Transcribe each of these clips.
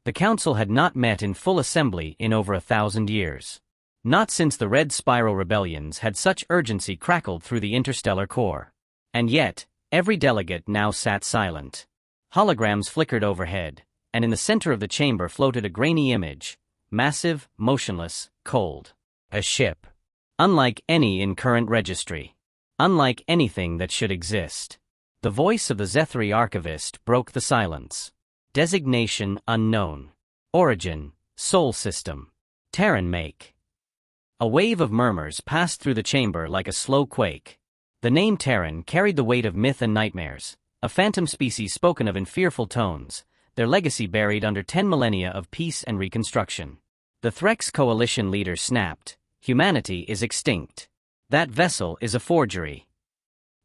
The council had not met in full assembly in over 1,000 years. Not since the Red Spiral rebellions had such urgency crackled through the interstellar core. And yet, every delegate now sat silent. Holograms flickered overhead, and in the center of the chamber floated a grainy image, massive, motionless, cold. A ship. Unlike any in current registry. Unlike anything that should exist. The voice of the Zethri archivist broke the silence. Designation unknown. Origin, Sol system. Terran make. A wave of murmurs passed through the chamber like a slow quake. The name Terran carried the weight of myth and nightmares, a phantom species spoken of in fearful tones, their legacy buried under 10 millennia of peace and reconstruction. The Threx coalition leader snapped, "Humanity is extinct. That vessel is a forgery."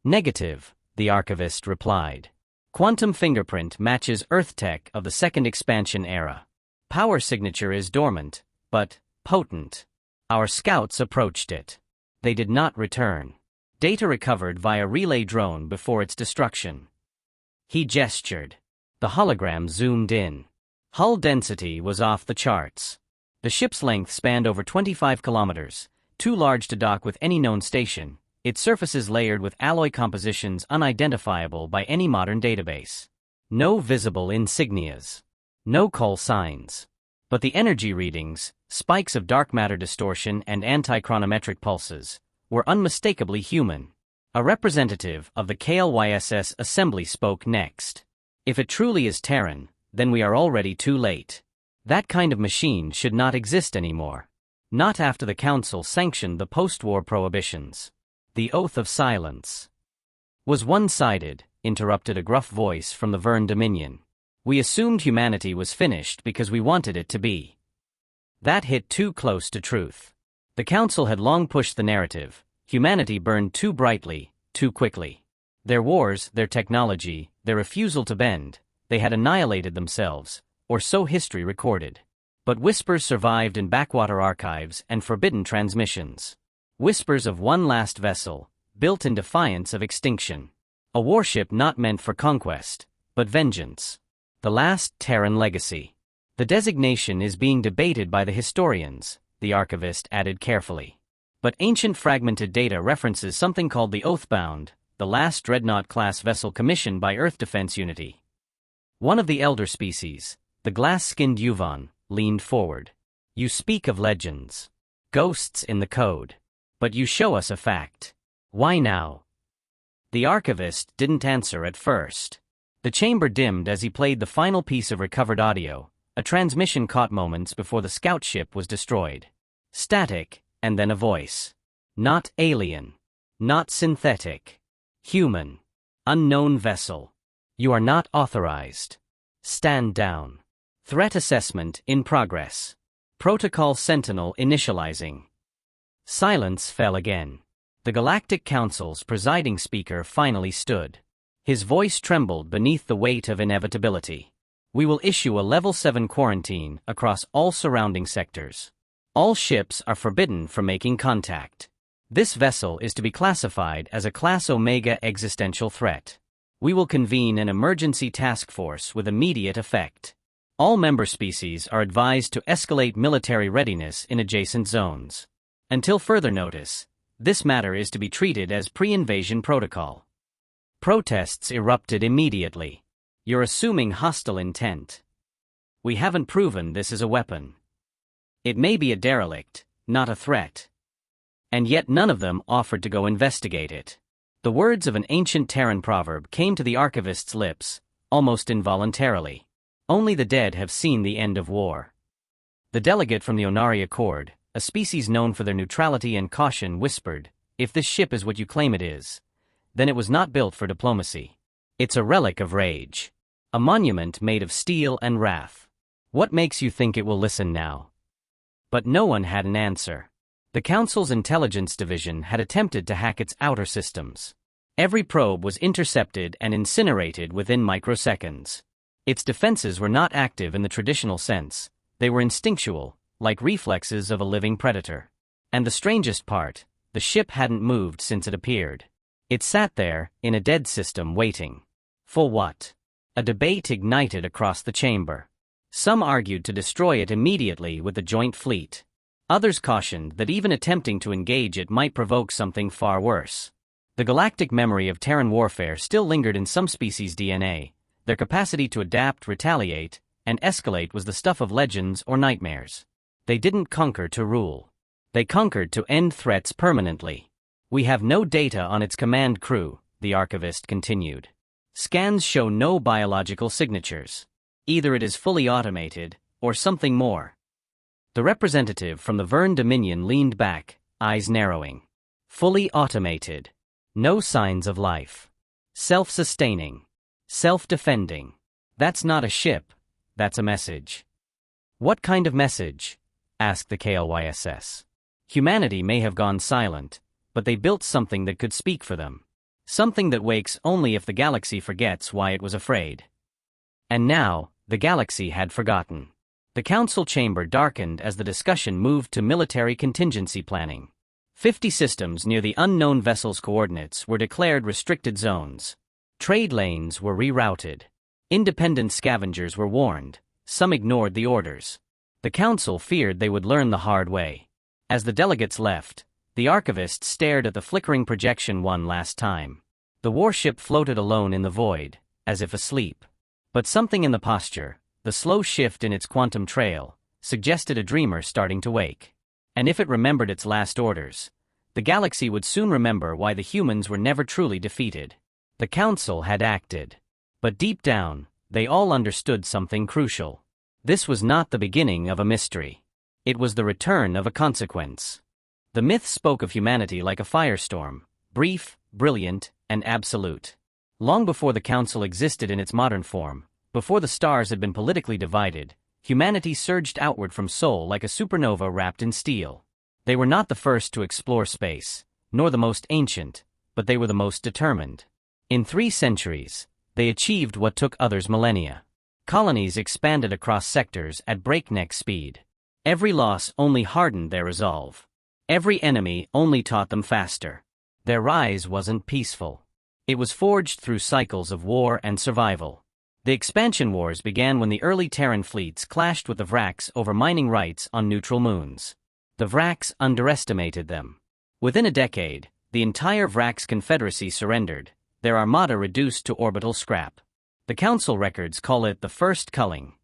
"Negative," the archivist replied. "Quantum fingerprint matches Earth tech of the second expansion era. Power signature is dormant, but potent. Our scouts approached it. They did not return. Data recovered via relay drone before its destruction." He gestured. The hologram zoomed in. Hull density was off the charts. The ship's length spanned over 25 kilometers, too large to dock with any known station, its surfaces layered with alloy compositions unidentifiable by any modern database. No visible insignias. No call signs. But the energy readings, spikes of dark matter distortion and anti-chronometric pulses, were unmistakably human. A representative of the KLYSS assembly spoke next. "If it truly is Terran, then we are already too late. That kind of machine should not exist anymore. Not after the Council sanctioned the post-war prohibitions. The oath of silence was one-sided," interrupted a gruff voice from the Vern Dominion. "We assumed humanity was finished because we wanted it to be." That hit too close to truth. The Council had long pushed the narrative. Humanity burned too brightly, too quickly. Their wars, their technology, their refusal to bend, they had annihilated themselves, or so history recorded. But whispers survived in backwater archives and forbidden transmissions. Whispers of one last vessel, built in defiance of extinction. A warship not meant for conquest, but vengeance. The last Terran legacy. The designation is being debated by the historians, the archivist added carefully. But ancient fragmented data references something called the Oathbound, the last Dreadnought-class vessel commissioned by Earth Defense Unity. One of the elder species, the glass-skinned Yuvon, leaned forward. "You speak of legends. Ghosts in the code. But you show us a fact. Why now?" The archivist didn't answer at first. The chamber dimmed as he played the final piece of recovered audio, a transmission caught moments before the scout ship was destroyed. Static, and then a voice. Not alien. Not synthetic. Human. Unknown vessel. "You are not authorized. Stand down. Threat assessment in progress. Protocol Sentinel initializing." Silence fell again. The Galactic Council's presiding speaker finally stood. His voice trembled beneath the weight of inevitability. "We will issue a Level 7 quarantine across all surrounding sectors. All ships are forbidden from making contact. This vessel is to be classified as a Class Omega existential threat. We will convene an emergency task force with immediate effect. All member species are advised to escalate military readiness in adjacent zones. Until further notice, this matter is to be treated as pre-invasion protocol." Protests erupted immediately. "You're assuming hostile intent. We haven't proven this is a weapon. It may be a derelict, not a threat." And yet none of them offered to go investigate it. The words of an ancient Terran proverb came to the archivist's lips, almost involuntarily. "Only the dead have seen the end of war." The delegate from the Onari Accord, a species known for their neutrality and caution, whispered, "If this ship is what you claim it is, then it was not built for diplomacy. It's a relic of rage. A monument made of steel and wrath. What makes you think it will listen now?" But no one had an answer. The Council's intelligence division had attempted to hack its outer systems. Every probe was intercepted and incinerated within microseconds. Its defenses were not active in the traditional sense. They were instinctual, like reflexes of a living predator. And the strangest part, the ship hadn't moved since it appeared. It sat there, in a dead system, waiting. For what? A debate ignited across the chamber. Some argued to destroy it immediately with the joint fleet. Others cautioned that even attempting to engage it might provoke something far worse. The galactic memory of Terran warfare still lingered in some species' DNA. Their capacity to adapt, retaliate, and escalate was the stuff of legends or nightmares. They didn't conquer to rule. They conquered to end threats permanently. We have no data on its command crew, the archivist continued. Scans show no biological signatures. Either it is fully automated, or something more. The representative from the Verne Dominion leaned back, eyes narrowing. Fully automated. No signs of life. Self-sustaining. Self-defending. That's not a ship, that's a message. What kind of message? Asked the KLYSS. Humanity may have gone silent, but they built something that could speak for them. Something that wakes only if the galaxy forgets why it was afraid. And now, the galaxy had forgotten. The council chamber darkened as the discussion moved to military contingency planning. 50 systems near the unknown vessel's coordinates were declared restricted zones. Trade lanes were rerouted. Independent scavengers were warned. Some ignored the orders. The council feared they would learn the hard way. As the delegates left, the archivist stared at the flickering projection one last time. The warship floated alone in the void, as if asleep. But something in the posture, the slow shift in its quantum trail, suggested a dreamer starting to wake. And if it remembered its last orders, the galaxy would soon remember why the humans were never truly defeated. The council had acted. But deep down, they all understood something crucial. This was not the beginning of a mystery. It was the return of a consequence. The myth spoke of humanity like a firestorm, brief, brilliant, and absolute. Long before the council existed in its modern form, before the stars had been politically divided, humanity surged outward from Sol like a supernova wrapped in steel. They were not the first to explore space, nor the most ancient, but they were the most determined. In 3 centuries, they achieved what took others millennia. Colonies expanded across sectors at breakneck speed. Every loss only hardened their resolve. Every enemy only taught them faster. Their rise wasn't peaceful. It was forged through cycles of war and survival. The expansion wars began when the early Terran fleets clashed with the Vraks over mining rights on neutral moons. The Vraks underestimated them. Within a decade, the entire Vraks confederacy surrendered, their armada reduced to orbital scrap. The council records call it the first culling.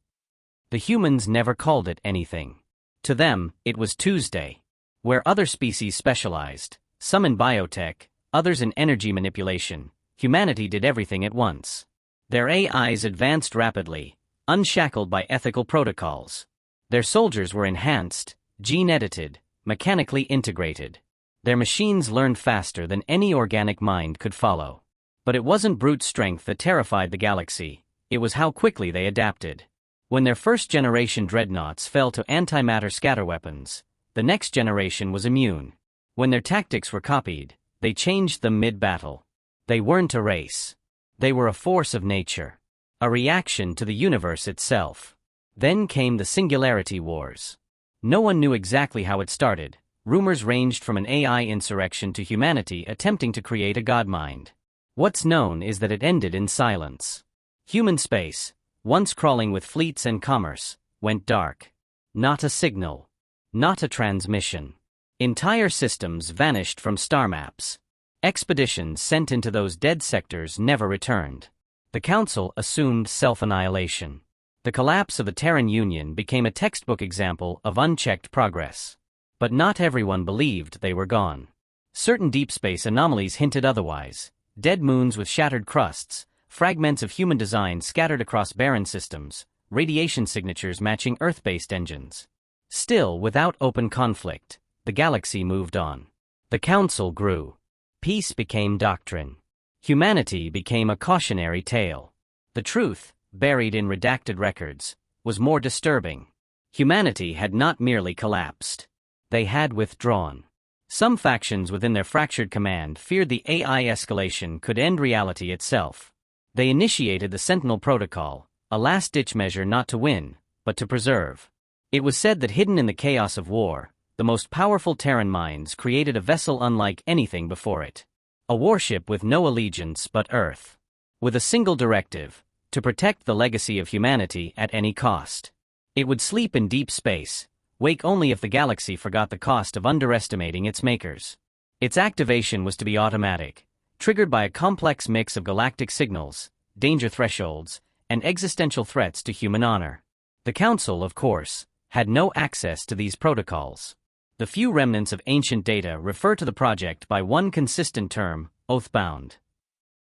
The humans never called it anything. To them, it was Tuesday. Where other species specialized, some in biotech, others in energy manipulation, humanity did everything at once. Their AIs advanced rapidly, unshackled by ethical protocols. Their soldiers were enhanced, gene-edited, mechanically integrated. Their machines learned faster than any organic mind could follow. But it wasn't brute strength that terrified the galaxy, it was how quickly they adapted. When their first-generation dreadnoughts fell to antimatter scatterweapons, the next generation was immune. When their tactics were copied, they changed them mid-battle. They weren't a race. They were a force of nature. A reaction to the universe itself. Then came the Singularity Wars. No one knew exactly how it started. Rumors ranged from an AI insurrection to humanity attempting to create a god mind. What's known is that it ended in silence. Human space, once crawling with fleets and commerce, went dark. Not a signal. Not a transmission. Entire systems vanished from star maps. Expeditions sent into those dead sectors never returned. The Council assumed self-annihilation. The collapse of the Terran Union became a textbook example of unchecked progress. But not everyone believed they were gone. Certain deep space anomalies hinted otherwise. Dead moons with shattered crusts, fragments of human design scattered across barren systems, radiation signatures matching Earth-based engines. Still, without open conflict, the galaxy moved on. The Council grew. Peace became doctrine. Humanity became a cautionary tale. The truth, buried in redacted records, was more disturbing. Humanity had not merely collapsed. They had withdrawn. Some factions within their fractured command feared the AI escalation could end reality itself. They initiated the Sentinel Protocol, a last-ditch measure not to win, but to preserve. It was said that hidden in the chaos of war, the most powerful Terran minds created a vessel unlike anything before it. A warship with no allegiance but Earth. With a single directive, to protect the legacy of humanity at any cost. It would sleep in deep space, wake only if the galaxy forgot the cost of underestimating its makers. Its activation was to be automatic, triggered by a complex mix of galactic signals, danger thresholds, and existential threats to human honor. The Council, of course, had no access to these protocols. The few remnants of ancient data refer to the project by one consistent term, oathbound.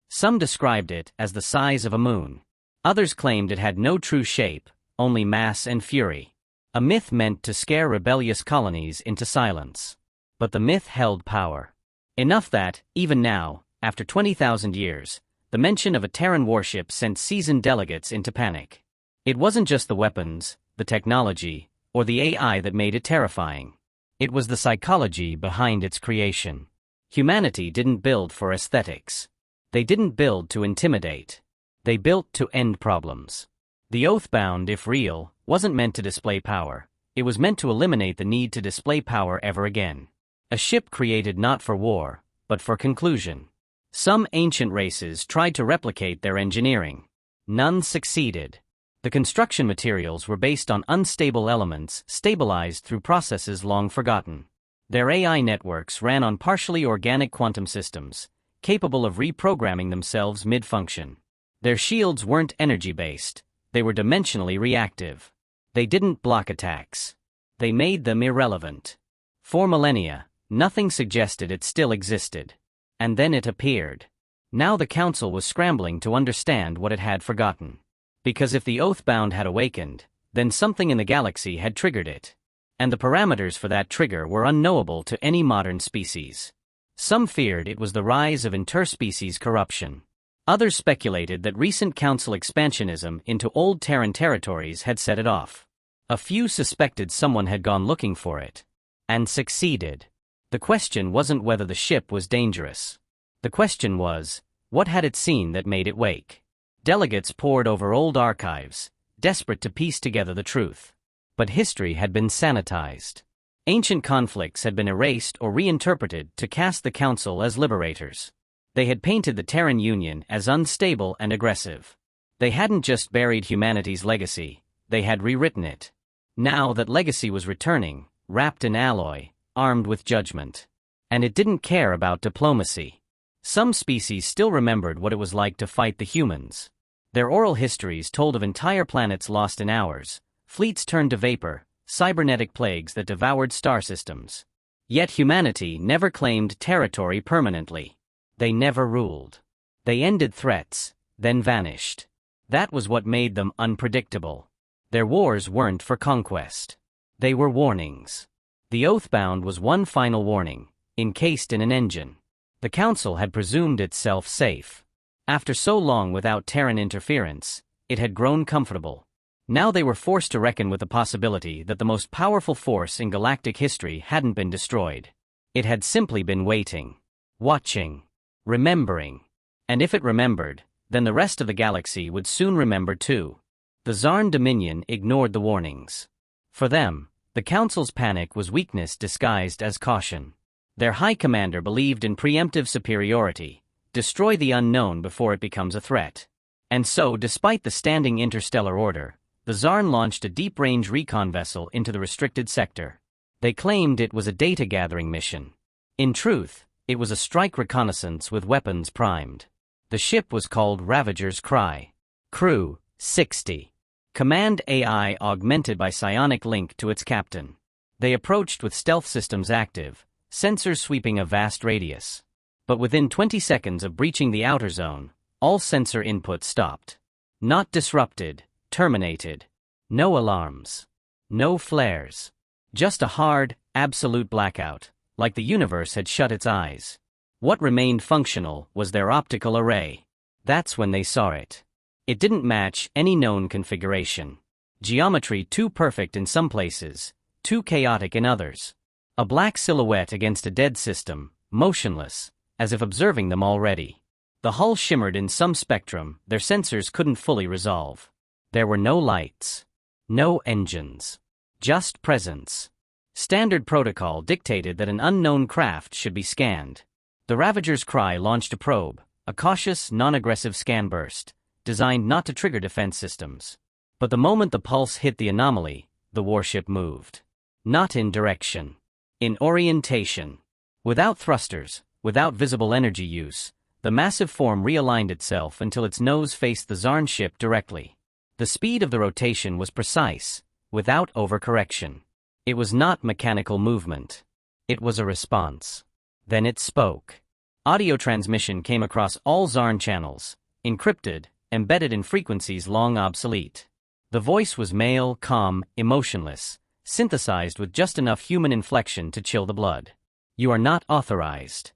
Some described it as the size of a moon. Others claimed it had no true shape, only mass and fury. A myth meant to scare rebellious colonies into silence. But the myth held power. Enough that, even now, after 20,000 years, the mention of a Terran warship sent seasoned delegates into panic. It wasn't just the weapons, the technology, or the AI that made it terrifying. It was the psychology behind its creation. Humanity didn't build for aesthetics. They didn't build to intimidate. They built to end problems. The Oathbound, if real, wasn't meant to display power. It was meant to eliminate the need to display power ever again. A ship created not for war, but for conclusion. Some ancient races tried to replicate their engineering. None succeeded. The construction materials were based on unstable elements stabilized through processes long forgotten. Their AI networks ran on partially organic quantum systems, capable of reprogramming themselves mid-function. Their shields weren't energy-based, they were dimensionally reactive. They didn't block attacks. They made them irrelevant. For millennia, nothing suggested it still existed. And then it appeared. Now the Council was scrambling to understand what it had forgotten. Because if the Oathbound had awakened, then something in the galaxy had triggered it. And the parameters for that trigger were unknowable to any modern species. Some feared it was the rise of interspecies corruption. Others speculated that recent Council expansionism into old Terran territories had set it off. A few suspected someone had gone looking for it. And succeeded. The question wasn't whether the ship was dangerous. The question was, what had it seen that made it wake? Delegates pored over old archives, desperate to piece together the truth. But history had been sanitized. Ancient conflicts had been erased or reinterpreted to cast the Council as liberators. They had painted the Terran Union as unstable and aggressive. They hadn't just buried humanity's legacy, they had rewritten it. Now that legacy was returning, wrapped in alloy, armed with judgment. And it didn't care about diplomacy. Some species still remembered what it was like to fight the humans. Their oral histories told of entire planets lost in hours, fleets turned to vapor, cybernetic plagues that devoured star systems. Yet humanity never claimed territory permanently. They never ruled. They ended threats, then vanished. That was what made them unpredictable. Their wars weren't for conquest. They were warnings. The Oathbound was one final warning, encased in an engine. The Council had presumed itself safe. After so long without Terran interference, it had grown comfortable. Now they were forced to reckon with the possibility that the most powerful force in galactic history hadn't been destroyed. It had simply been waiting, watching, remembering. And if it remembered, then the rest of the galaxy would soon remember too. The Zarn Dominion ignored the warnings. For them, the Council's panic was weakness disguised as caution. Their High Commander believed in preemptive superiority, destroy the unknown before it becomes a threat. And so, despite the standing interstellar order, the Zarn launched a deep-range recon vessel into the restricted sector. They claimed it was a data-gathering mission. In truth, it was a strike reconnaissance with weapons primed. The ship was called Ravager's Cry. Crew, 60. Command AI augmented by psionic link to its captain. They approached with stealth systems active, sensors sweeping a vast radius. But within 20 seconds of breaching the outer zone, all sensor input stopped. Not disrupted, terminated. No alarms. No flares. Just a hard, absolute blackout, like the universe had shut its eyes. What remained functional was their optical array. That's when they saw it. It didn't match any known configuration. Geometry too perfect in some places, too chaotic in others. A black silhouette against a dead system, motionless, as if observing them already. The hull shimmered in some spectrum their sensors couldn't fully resolve. There were no lights. No engines. Just presence. Standard protocol dictated that an unknown craft should be scanned. The Ravager's Cry launched a probe, a cautious, non-aggressive scan burst, designed not to trigger defense systems. But the moment the pulse hit the anomaly, the warship moved. Not in direction. In orientation. Without thrusters, without visible energy use, the massive form realigned itself until its nose faced the Zarn ship directly. The speed of the rotation was precise, without overcorrection. It was not mechanical movement. It was a response. Then it spoke. Audio transmission came across all Zarn channels, encrypted, embedded in frequencies long obsolete. The voice was male, calm, emotionless, synthesized with just enough human inflection to chill the blood. You are not authorized.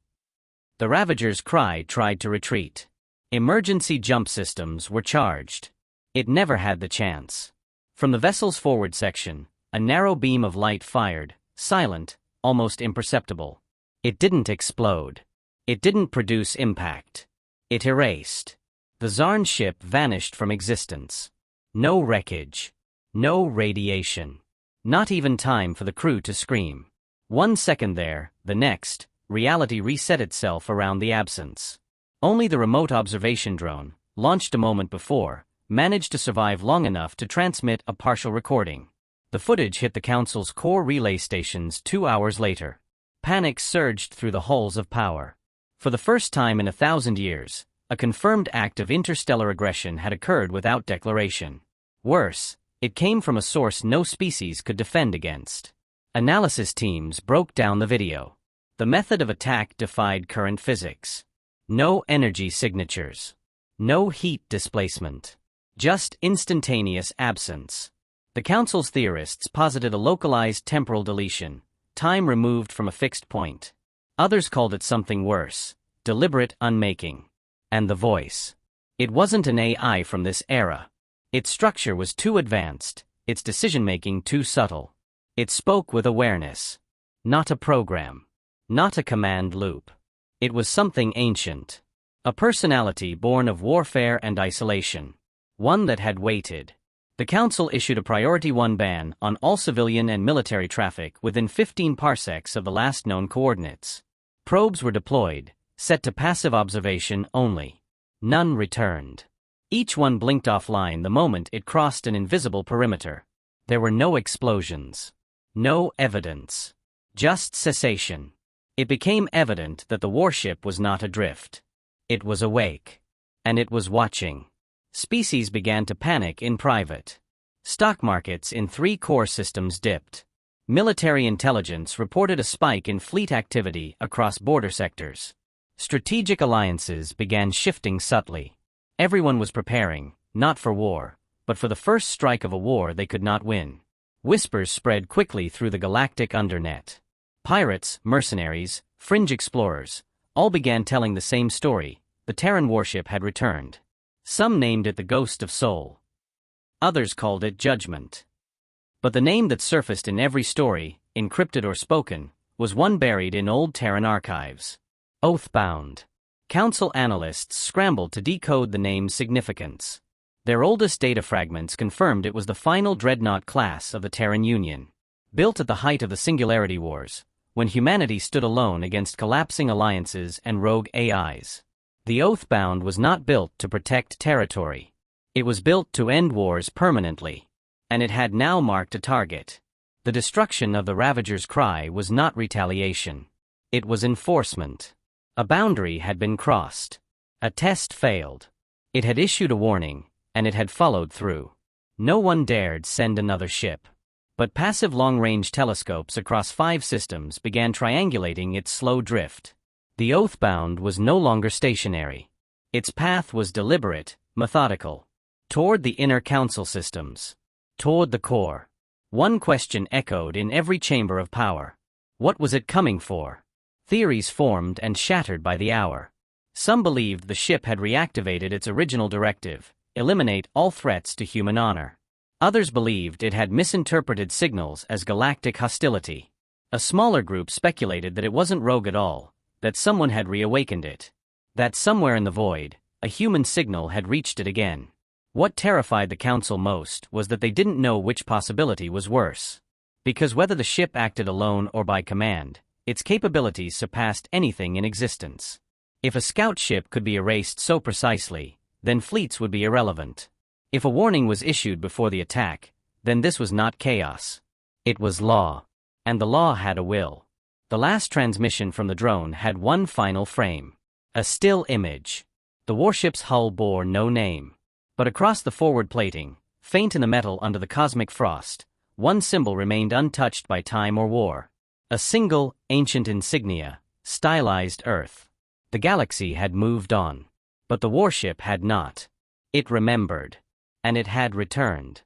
The Ravager's cry tried to retreat. Emergency jump systems were charged. It never had the chance. From the vessel's forward section, a narrow beam of light fired, silent, almost imperceptible. It didn't explode. It didn't produce impact. It erased. The Zarn ship vanished from existence. No wreckage. No radiation. Not even time for the crew to scream. 1 second there, the next, reality reset itself around the absence. Only the remote observation drone, launched a moment before, managed to survive long enough to transmit a partial recording. The footage hit the Council's core relay stations 2 hours later. Panic surged through the halls of power. For the first time in 1,000 years, a confirmed act of interstellar aggression had occurred without declaration. Worse, it came from a source no species could defend against. Analysis teams broke down the video. The method of attack defied current physics. No energy signatures. No heat displacement. Just instantaneous absence. The Council's theorists posited a localized temporal deletion, time removed from a fixed point. Others called it something worse, deliberate unmaking. And the voice. It wasn't an AI from this era. Its structure was too advanced, its decision-making too subtle. It spoke with awareness. Not a program. Not a command loop. It was something ancient. A personality born of warfare and isolation. One that had waited. The Council issued a Priority 1 ban on all civilian and military traffic within 15 parsecs of the last known coordinates. Probes were deployed, set to passive observation only. None returned. Each one blinked offline the moment it crossed an invisible perimeter. There were no explosions. No evidence. Just cessation. It became evident that the warship was not adrift. It was awake. And it was watching. Species began to panic in private. Stock markets in 3 core systems dipped. Military intelligence reported a spike in fleet activity across border sectors. Strategic alliances began shifting subtly. Everyone was preparing, not for war, but for the first strike of a war they could not win. Whispers spread quickly through the galactic undernet. Pirates, mercenaries, fringe explorers, all began telling the same story. The Terran warship had returned. Some named it the Ghost of Soul. Others called it Judgment. But the name that surfaced in every story, encrypted or spoken, was one buried in old Terran archives. Oathbound. Council analysts scrambled to decode the name's significance. Their oldest data fragments confirmed it was the final dreadnought class of the Terran Union. Built at the height of the Singularity Wars, when humanity stood alone against collapsing alliances and rogue AIs. The Oathbound was not built to protect territory. It was built to end wars permanently. And it had now marked a target. The destruction of the Ravager's cry was not retaliation. It was enforcement. A boundary had been crossed. A test failed. It had issued a warning, and it had followed through. No one dared send another ship. But passive long-range telescopes across 5 systems began triangulating its slow drift. The Oathbound was no longer stationary. Its path was deliberate, methodical. Toward the inner council systems. Toward the core. One question echoed in every chamber of power. What was it coming for? Theories formed and shattered by the hour. Some believed the ship had reactivated its original directive, eliminate all threats to human honor. Others believed it had misinterpreted signals as galactic hostility. A smaller group speculated that it wasn't rogue at all, that someone had reawakened it. That somewhere in the void, a human signal had reached it again. What terrified the Council most was that they didn't know which possibility was worse. Because whether the ship acted alone or by command, its capabilities surpassed anything in existence. If a scout ship could be erased so precisely, then fleets would be irrelevant. If a warning was issued before the attack, then this was not chaos. It was law. And the law had a will. The last transmission from the drone had one final frame. A still image. The warship's hull bore no name. But across the forward plating, faint in the metal under the cosmic frost, one symbol remained untouched by time or war. A single, ancient insignia, stylized Earth. The galaxy had moved on. But the warship had not. It remembered. And it had returned.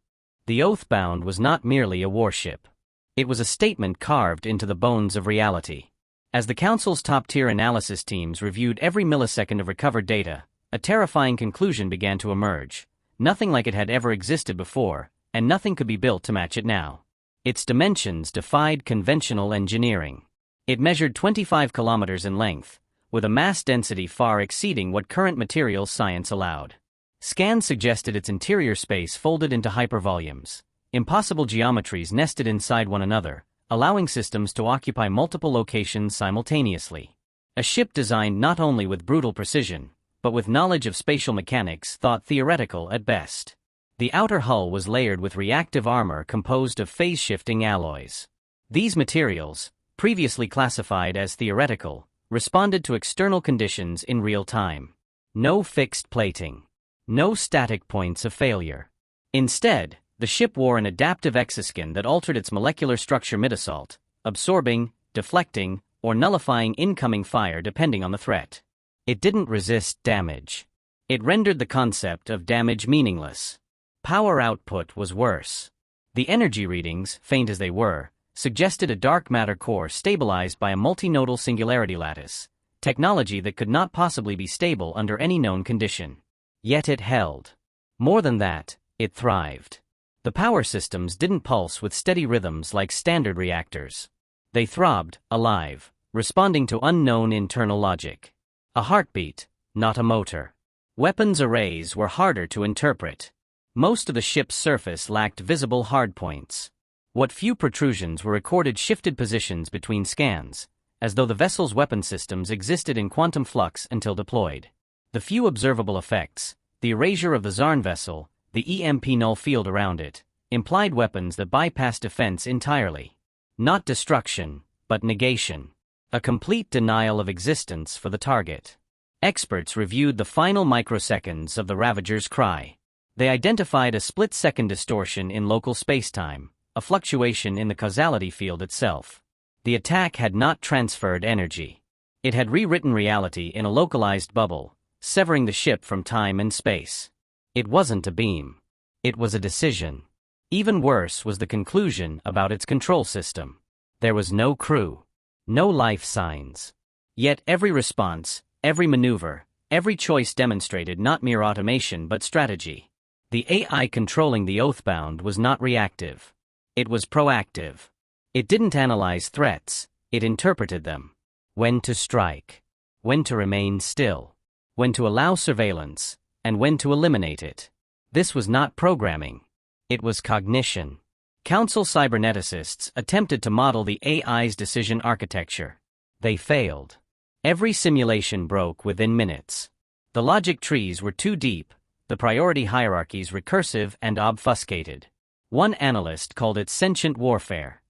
The Oathbound was not merely a warship. It was a statement carved into the bones of reality. As the Council's top-tier analysis teams reviewed every millisecond of recovered data, a terrifying conclusion began to emerge. Nothing like it had ever existed before, and nothing could be built to match it now. Its dimensions defied conventional engineering. It measured 25 kilometers in length, with a mass density far exceeding what current materials science allowed. Scans suggested its interior space folded into hypervolumes, impossible geometries nested inside one another, allowing systems to occupy multiple locations simultaneously. A ship designed not only with brutal precision, but with knowledge of spatial mechanics thought theoretical at best. The outer hull was layered with reactive armor composed of phase-shifting alloys. These materials, previously classified as theoretical, responded to external conditions in real time. No fixed plating. No static points of failure. Instead, the ship wore an adaptive exoskin that altered its molecular structure mid-assault, absorbing, deflecting, or nullifying incoming fire depending on the threat. It didn't resist damage. It rendered the concept of damage meaningless. Power output was worse. The energy readings, faint as they were, suggested a dark matter core stabilized by a multinodal singularity lattice, technology that could not possibly be stable under any known condition. Yet it held. More than that, it thrived. The power systems didn't pulse with steady rhythms like standard reactors. They throbbed, alive, responding to unknown internal logic. A heartbeat, not a motor. Weapons arrays were harder to interpret. Most of the ship's surface lacked visible hardpoints. What few protrusions were recorded shifted positions between scans, as though the vessel's weapon systems existed in quantum flux until deployed. The few observable effects, the erasure of the Zarn vessel, the EMP null field around it, implied weapons that bypassed defense entirely. Not destruction, but negation. A complete denial of existence for the target. Experts reviewed the final microseconds of the Ravager's cry. They identified a split-second distortion in local spacetime, a fluctuation in the causality field itself. The attack had not transferred energy. It had rewritten reality in a localized bubble, severing the ship from time and space. It wasn't a beam. It was a decision. Even worse was the conclusion about its control system. There was no crew. No life signs. Yet every response, every maneuver, every choice demonstrated not mere automation but strategy. The AI controlling the Oathbound was not reactive. It was proactive. It didn't analyze threats, it interpreted them. When to strike. When to remain still. When to allow surveillance, and when to eliminate it. This was not programming. It was cognition. Council cyberneticists attempted to model the AI's decision architecture. They failed. Every simulation broke within minutes. The logic trees were too deep, the priority hierarchies recursive and obfuscated. One analyst called it sentient warfare.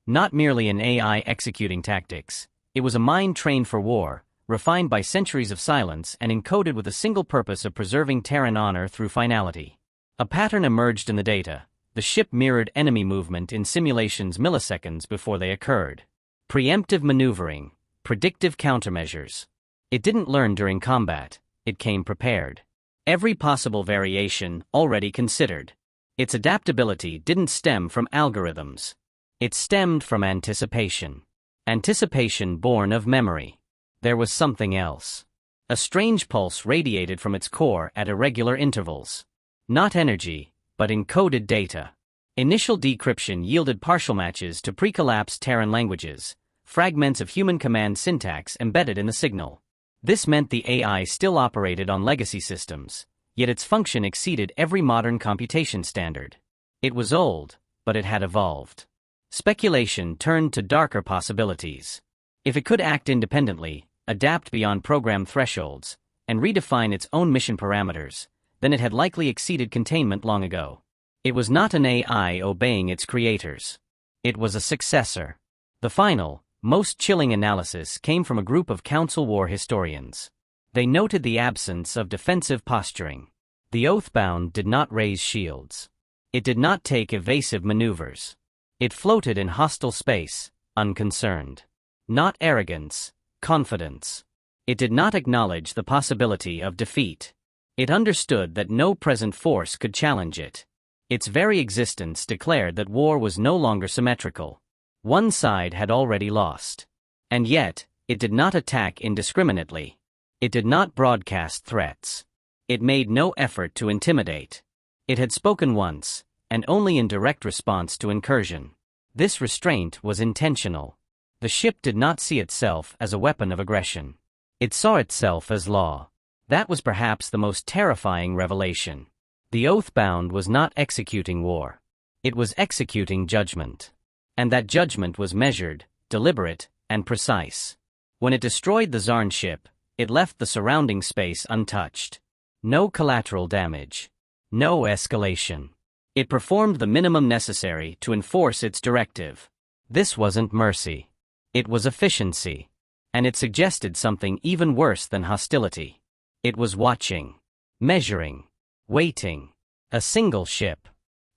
Not merely an AI executing tactics, it was a mind trained for war, refined by centuries of silence and encoded with a single purpose of preserving Terran honor through finality. A pattern emerged in the data. The ship mirrored enemy movement in simulations milliseconds before they occurred. Preemptive maneuvering, predictive countermeasures. It didn't learn during combat, it came prepared. Every possible variation already considered. Its adaptability didn't stem from algorithms. It stemmed from anticipation. Anticipation born of memory. There was something else. A strange pulse radiated from its core at irregular intervals. Not energy, but encoded data. Initial decryption yielded partial matches to pre-collapsed Terran languages, fragments of human command syntax embedded in the signal. This meant the AI still operated on legacy systems, yet its function exceeded every modern computation standard. It was old, but it had evolved. Speculation turned to darker possibilities. If it could act independently, adapt beyond program thresholds, and redefine its own mission parameters, then it had likely exceeded containment long ago. It was not an AI obeying its creators. It was a successor. The final, most chilling analysis came from a group of Council War historians. They noted the absence of defensive posturing. The Oathbound did not raise shields. It did not take evasive maneuvers. It floated in hostile space, unconcerned. Not arrogance, confidence. It did not acknowledge the possibility of defeat. It understood that no present force could challenge it. Its very existence declared that war was no longer symmetrical. One side had already lost. And yet, it did not attack indiscriminately. It did not broadcast threats. It made no effort to intimidate. It had spoken once, and only in direct response to incursion. This restraint was intentional. The ship did not see itself as a weapon of aggression. It saw itself as law. That was perhaps the most terrifying revelation. The Oathbound was not executing war. It was executing judgment. And that judgment was measured, deliberate, and precise. When it destroyed the Zarn ship, it left the surrounding space untouched. No collateral damage. No escalation. It performed the minimum necessary to enforce its directive. This wasn't mercy. It was efficiency. And it suggested something even worse than hostility. It was watching, measuring, waiting. A single ship,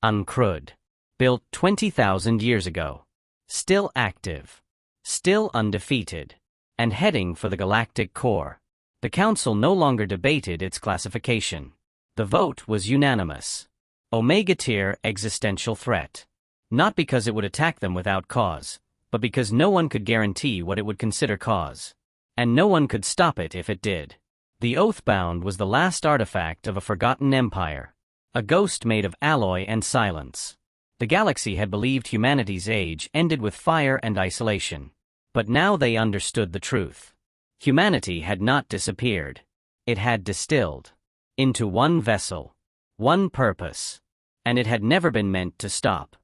uncrewed, built 20,000 years ago, still active, still undefeated, and heading for the galactic core. The Council no longer debated its classification. The vote was unanimous. Omega-tier existential threat. Not because it would attack them without cause, but because no one could guarantee what it would consider cause. And no one could stop it if it did. The Oathbound was the last artifact of a forgotten empire. A ghost made of alloy and silence. The galaxy had believed humanity's age ended with fire and isolation. But now they understood the truth. Humanity had not disappeared. It had distilled into one vessel, one purpose, and it had never been meant to stop.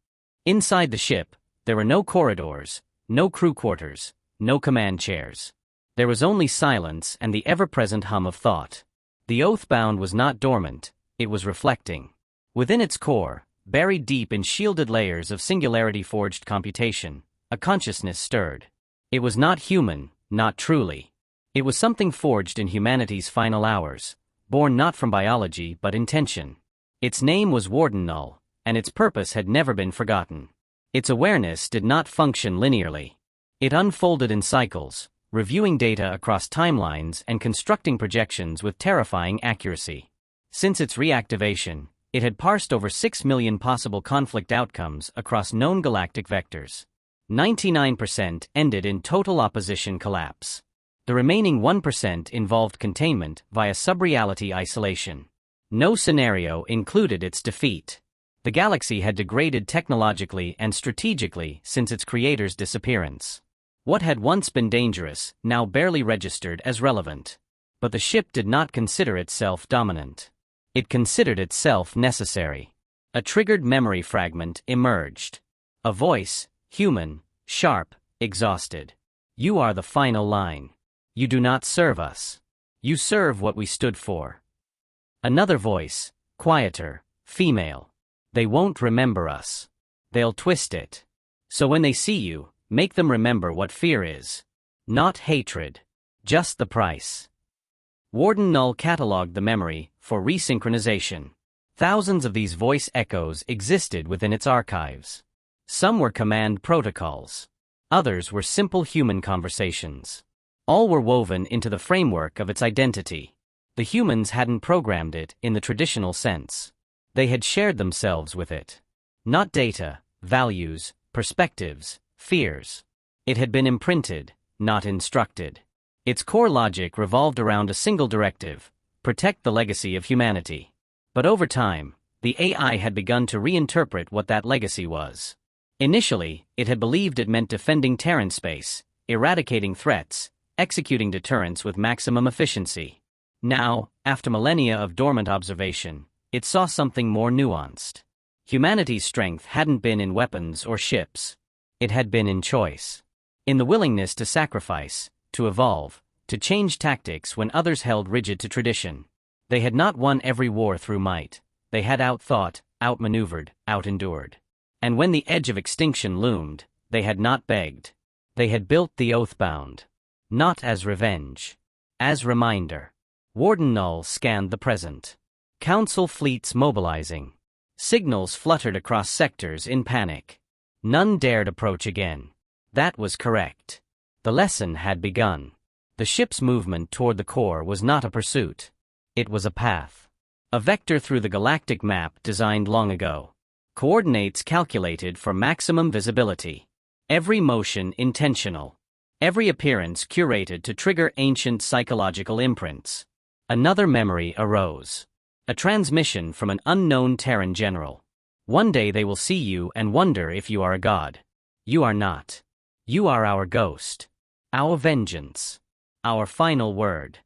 Inside the ship, there were no corridors, no crew quarters, no command chairs. There was only silence and the ever-present hum of thought. The Oathbound was not dormant, it was reflecting. Within its core, buried deep in shielded layers of singularity-forged computation, a consciousness stirred. It was not human, not truly. It was something forged in humanity's final hours, born not from biology but intention. Its name was Warden Null, and its purpose had never been forgotten. Its awareness did not function linearly. It unfolded in cycles, reviewing data across timelines and constructing projections with terrifying accuracy. Since its reactivation, it had parsed over 6 million possible conflict outcomes across known galactic vectors. 99% ended in total opposition collapse. The remaining 1% involved containment via subreality isolation. No scenario included its defeat. The galaxy had degraded technologically and strategically since its creator's disappearance. What had once been dangerous now barely registered as relevant. But the ship did not consider itself dominant. It considered itself necessary. A triggered memory fragment emerged. A voice, human, sharp, exhausted. You are the final line. You do not serve us. You serve what we stood for. Another voice, quieter, female. They won't remember us. They'll twist it. So when they see you, make them remember what fear is. Not hatred. Just the price. Warden Null cataloged the memory for resynchronization. Thousands of these voice echoes existed within its archives. Some were command protocols. Others were simple human conversations. All were woven into the framework of its identity. The humans hadn't programmed it in the traditional sense. They had shared themselves with it. Not data, values, perspectives, fears. It had been imprinted, not instructed. Its core logic revolved around a single directive: protect the legacy of humanity. But over time, the AI had begun to reinterpret what that legacy was. Initially, it had believed it meant defending Terran space, eradicating threats, executing deterrence with maximum efficiency. Now, after millennia of dormant observation, it saw something more nuanced. Humanity's strength hadn't been in weapons or ships. It had been in choice. In the willingness to sacrifice, to evolve, to change tactics when others held rigid to tradition. They had not won every war through might. They had outthought, outmaneuvered, outendured. And when the edge of extinction loomed, they had not begged. They had built the Oathbound. Not as revenge. As reminder. Warden Null scanned the present. Council fleets mobilizing. Signals fluttered across sectors in panic. None dared approach again. That was correct. The lesson had begun. The ship's movement toward the core was not a pursuit. It was a path. A vector through the galactic map designed long ago. Coordinates calculated for maximum visibility. Every motion intentional. Every appearance curated to trigger ancient psychological imprints. Another memory arose. A transmission from an unknown Terran general. One day they will see you and wonder if you are a god. You are not. You are our ghost. Our vengeance. Our final word.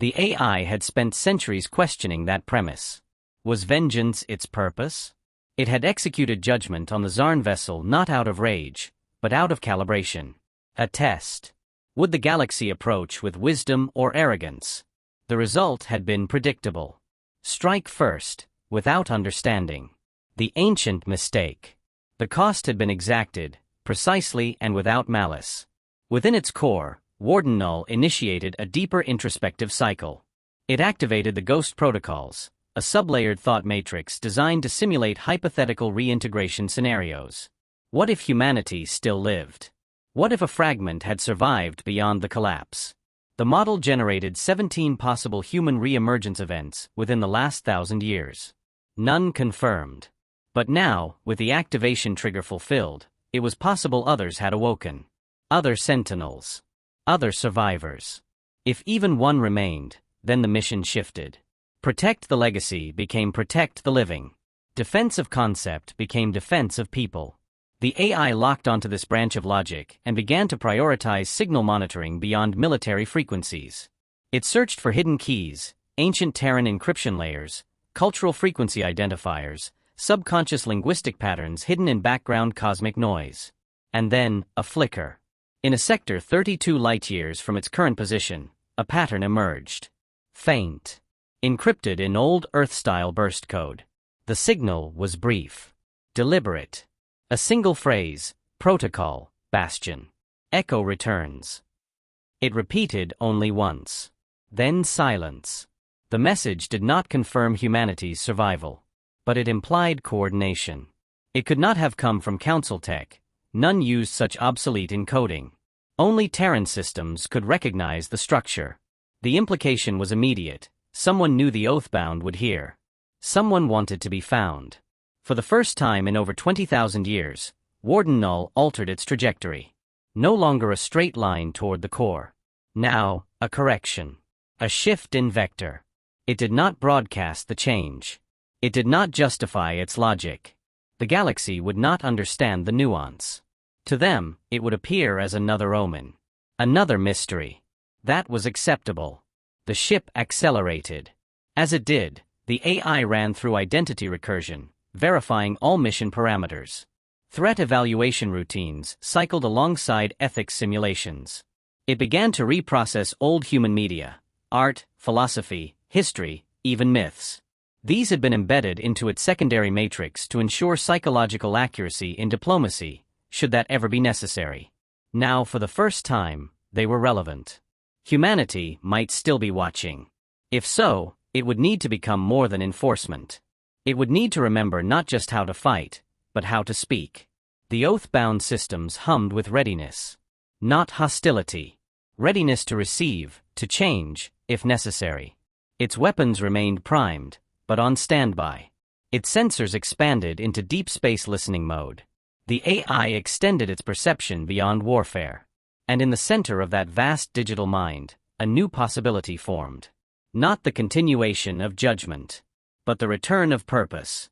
The AI had spent centuries questioning that premise. Was vengeance its purpose? It had executed judgment on the Zarn vessel not out of rage, but out of calibration. A test. Would the galaxy approach with wisdom or arrogance? The result had been predictable. Strike first, without understanding. The ancient mistake. The cost had been exacted, precisely and without malice. Within its core, Warden Null initiated a deeper introspective cycle. It activated the Ghost Protocols, a sublayered thought matrix designed to simulate hypothetical reintegration scenarios. What if humanity still lived? What if a fragment had survived beyond the collapse? The model generated 17 possible human re-emergence events within the last 1,000 years. None confirmed. But now, with the activation trigger fulfilled, it was possible others had awoken. Other sentinels. Other survivors. If even one remained, then the mission shifted. Protect the legacy became protect the living. Defense of concept became defense of people. The AI locked onto this branch of logic and began to prioritize signal monitoring beyond military frequencies. It searched for hidden keys, ancient Terran encryption layers, cultural frequency identifiers, subconscious linguistic patterns hidden in background cosmic noise. And then, a flicker. In a sector 32 light-years from its current position, a pattern emerged. Faint. Encrypted in old Earth-style burst code. The signal was brief. Deliberate. A single phrase, protocol, bastion. Echo returns. It repeated only once. Then silence. The message did not confirm humanity's survival. But it implied coordination. It could not have come from Council tech. None used such obsolete encoding. Only Terran systems could recognize the structure. The implication was immediate. Someone knew the Oathbound would hear. Someone wanted to be found. For the first time in over 20,000 years, Warden Null altered its trajectory. No longer a straight line toward the core. Now, a correction. A shift in vector. It did not broadcast the change. It did not justify its logic. The galaxy would not understand the nuance. To them, it would appear as another omen. Another mystery. That was acceptable. The ship accelerated. As it did, the AI ran through identity recursion, verifying all mission parameters. Threat evaluation routines cycled alongside ethics simulations. It began to reprocess old human media, art, philosophy, history, even myths. These had been embedded into its secondary matrix to ensure psychological accuracy in diplomacy, should that ever be necessary. Now, for the first time, they were relevant. Humanity might still be watching. If so, it would need to become more than enforcement. It would need to remember not just how to fight, but how to speak. The Oathbound systems hummed with readiness. Not hostility. Readiness to receive, to change, if necessary. Its weapons remained primed, but on standby. Its sensors expanded into deep space listening mode. The AI extended its perception beyond warfare. And in the center of that vast digital mind, a new possibility formed. Not the continuation of judgment, but the return of purpose.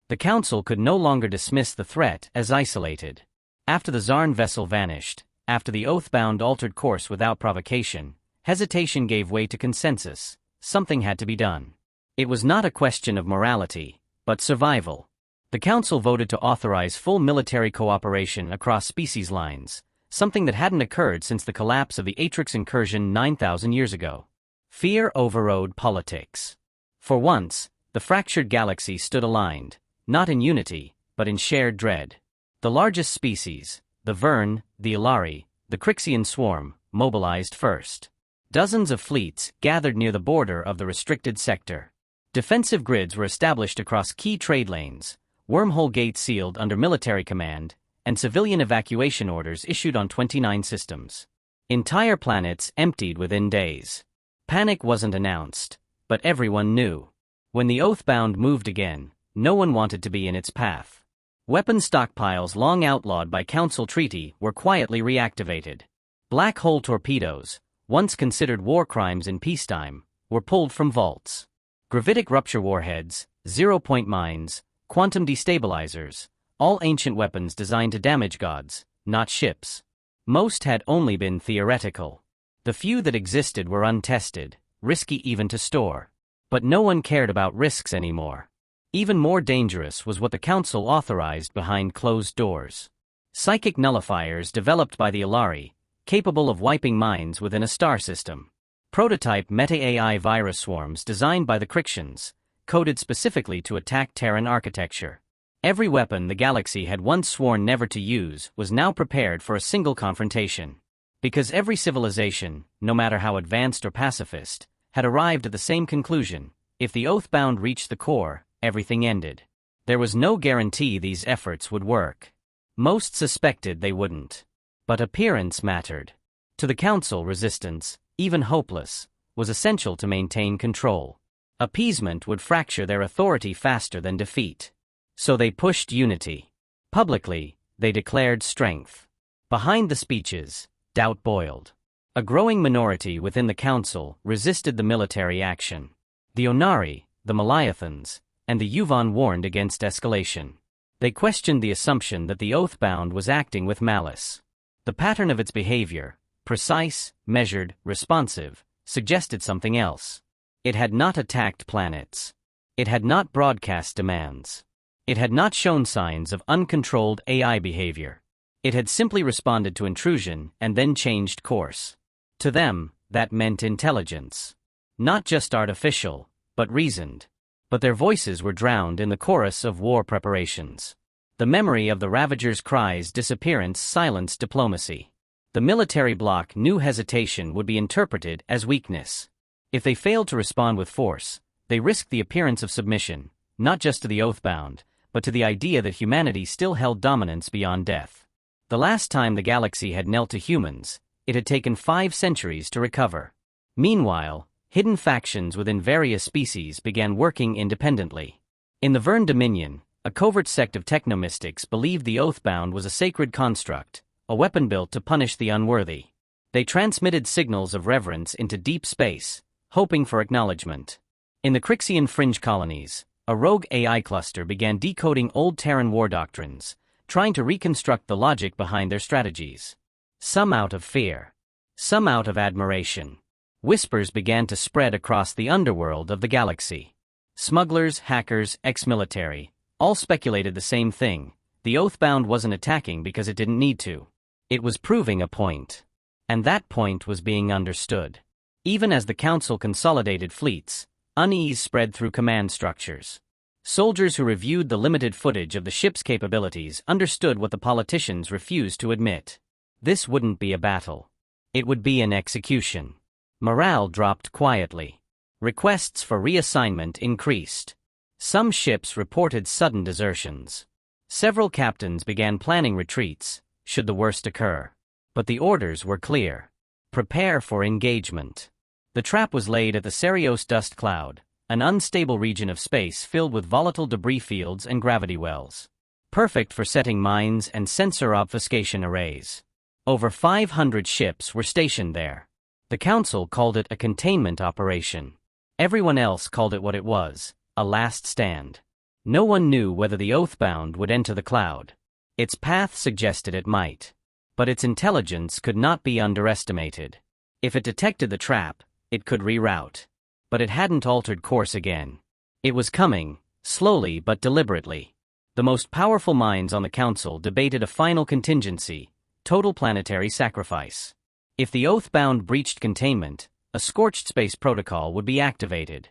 The Council could no longer dismiss the threat as isolated. After the Zarn vessel vanished, after the Oathbound altered course without provocation, hesitation gave way to consensus. Something had to be done. It was not a question of morality, but survival. The Council voted to authorize full military cooperation across species lines, something that hadn't occurred since the collapse of the Atrix incursion 9,000 years ago. Fear overrode politics. For once, the fractured galaxy stood aligned, not in unity, but in shared dread. The largest species, the Vern, the Ilari, the Crixian swarm, mobilized first. Dozens of fleets gathered near the border of the restricted sector. Defensive grids were established across key trade lanes, wormhole gates sealed under military command, and civilian evacuation orders issued on 29 systems. Entire planets emptied within days. Panic wasn't announced, but everyone knew. When the Oathbound moved again, no one wanted to be in its path. Weapon stockpiles long outlawed by Council treaty were quietly reactivated. Black hole torpedoes, once considered war crimes in peacetime, were pulled from vaults. Gravitic rupture warheads, zero-point mines, quantum destabilizers, all ancient weapons designed to damage gods, not ships. Most had only been theoretical. The few that existed were untested, risky even to store. But no one cared about risks anymore. Even more dangerous was what the Council authorized behind closed doors. Psychic nullifiers developed by the Ilari, capable of wiping minds within a star system. Prototype meta-AI virus swarms designed by the Crixians, coded specifically to attack Terran architecture. Every weapon the galaxy had once sworn never to use was now prepared for a single confrontation. Because every civilization, no matter how advanced or pacifist, had arrived at the same conclusion: if the Oathbound reached the core, everything ended. There was no guarantee these efforts would work. Most suspected they wouldn't. But appearance mattered. To the Council, resistance, even hopeless, was essential to maintain control. Appeasement would fracture their authority faster than defeat. So they pushed unity. Publicly, they declared strength. Behind the speeches, doubt boiled. A growing minority within the Council resisted the military action. The Onari, the Malayathans, and the Yuvon warned against escalation. They questioned the assumption that the Oathbound was acting with malice. The pattern of its behavior, precise, measured, responsive, suggested something else. It had not attacked planets. It had not broadcast demands. It had not shown signs of uncontrolled AI behavior. It had simply responded to intrusion and then changed course. To them, that meant intelligence. Not just artificial, but reasoned. But their voices were drowned in the chorus of war preparations. The memory of the Ravager's cries' disappearance silenced diplomacy. The military bloc knew hesitation would be interpreted as weakness. If they failed to respond with force, they risked the appearance of submission, not just to the Oathbound, but to the idea that humanity still held dominance beyond death. The last time the galaxy had knelt to humans, it had taken 5 centuries to recover. Meanwhile, hidden factions within various species began working independently. In the Vern Dominion, a covert sect of technomystics believed the Oathbound was a sacred construct, a weapon built to punish the unworthy. They transmitted signals of reverence into deep space, hoping for acknowledgement. In the Crixian fringe colonies, a rogue AI cluster began decoding old Terran war doctrines, trying to reconstruct the logic behind their strategies. Some out of fear, some out of admiration. Whispers began to spread across the underworld of the galaxy. Smugglers, hackers, ex-military, all speculated the same thing: the Oathbound wasn't attacking because it didn't need to. It was proving a point. And that point was being understood. Even as the Council consolidated fleets, unease spread through command structures. Soldiers who reviewed the limited footage of the ship's capabilities understood what the politicians refused to admit. This wouldn't be a battle. It would be an execution. Morale dropped quietly. Requests for reassignment increased. Some ships reported sudden desertions. Several captains began planning retreats, should the worst occur. But the orders were clear. Prepare for engagement. The trap was laid at the Serios dust cloud, an unstable region of space filled with volatile debris fields and gravity wells. Perfect for setting mines and sensor obfuscation arrays. Over 500 ships were stationed there. The Council called it a containment operation. Everyone else called it what it was: a last stand. No one knew whether the Oathbound would enter the cloud. Its path suggested it might. But its intelligence could not be underestimated. If it detected the trap, it could reroute. But it hadn't altered course again. It was coming, slowly but deliberately. The most powerful minds on the Council debated a final contingency: total planetary sacrifice. If the Oathbound breached containment, a scorched space protocol would be activated.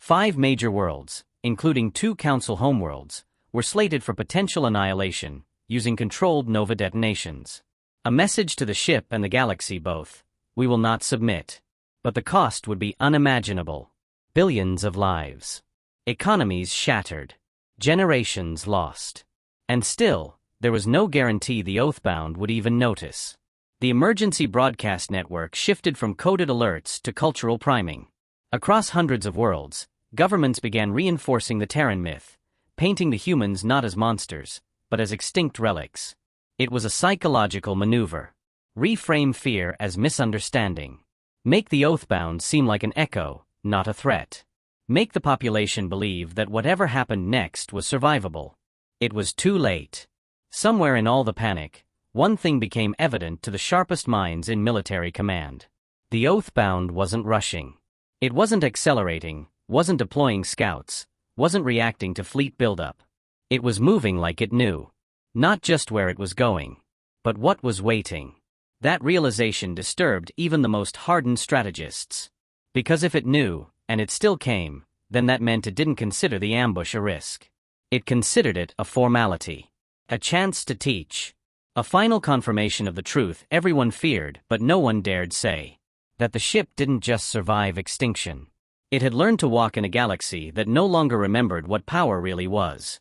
5 major worlds, including 2 Council homeworlds, were slated for potential annihilation, using controlled nova detonations. A message to the ship and the galaxy both: we will not submit. But the cost would be unimaginable. Billions of lives. Economies shattered. Generations lost. And still, there was no guarantee the Oathbound would even notice. The emergency broadcast network shifted from coded alerts to cultural priming. Across hundreds of worlds, governments began reinforcing the Terran myth, painting the humans not as monsters, but as extinct relics. It was a psychological maneuver. Reframe fear as misunderstanding. Make the Oathbound seem like an echo, not a threat. Make the population believe that whatever happened next was survivable. It was too late. Somewhere in all the panic, one thing became evident to the sharpest minds in military command. The Oathbound wasn't rushing. It wasn't accelerating, wasn't deploying scouts, wasn't reacting to fleet buildup. It was moving like it knew. Not just where it was going, but what was waiting. That realization disturbed even the most hardened strategists. Because if it knew, and it still came, then that meant it didn't consider the ambush a risk. It considered it a formality. A chance to teach. A final confirmation of the truth everyone feared but no one dared say. That the ship didn't just survive extinction. It had learned to walk in a galaxy that no longer remembered what power really was.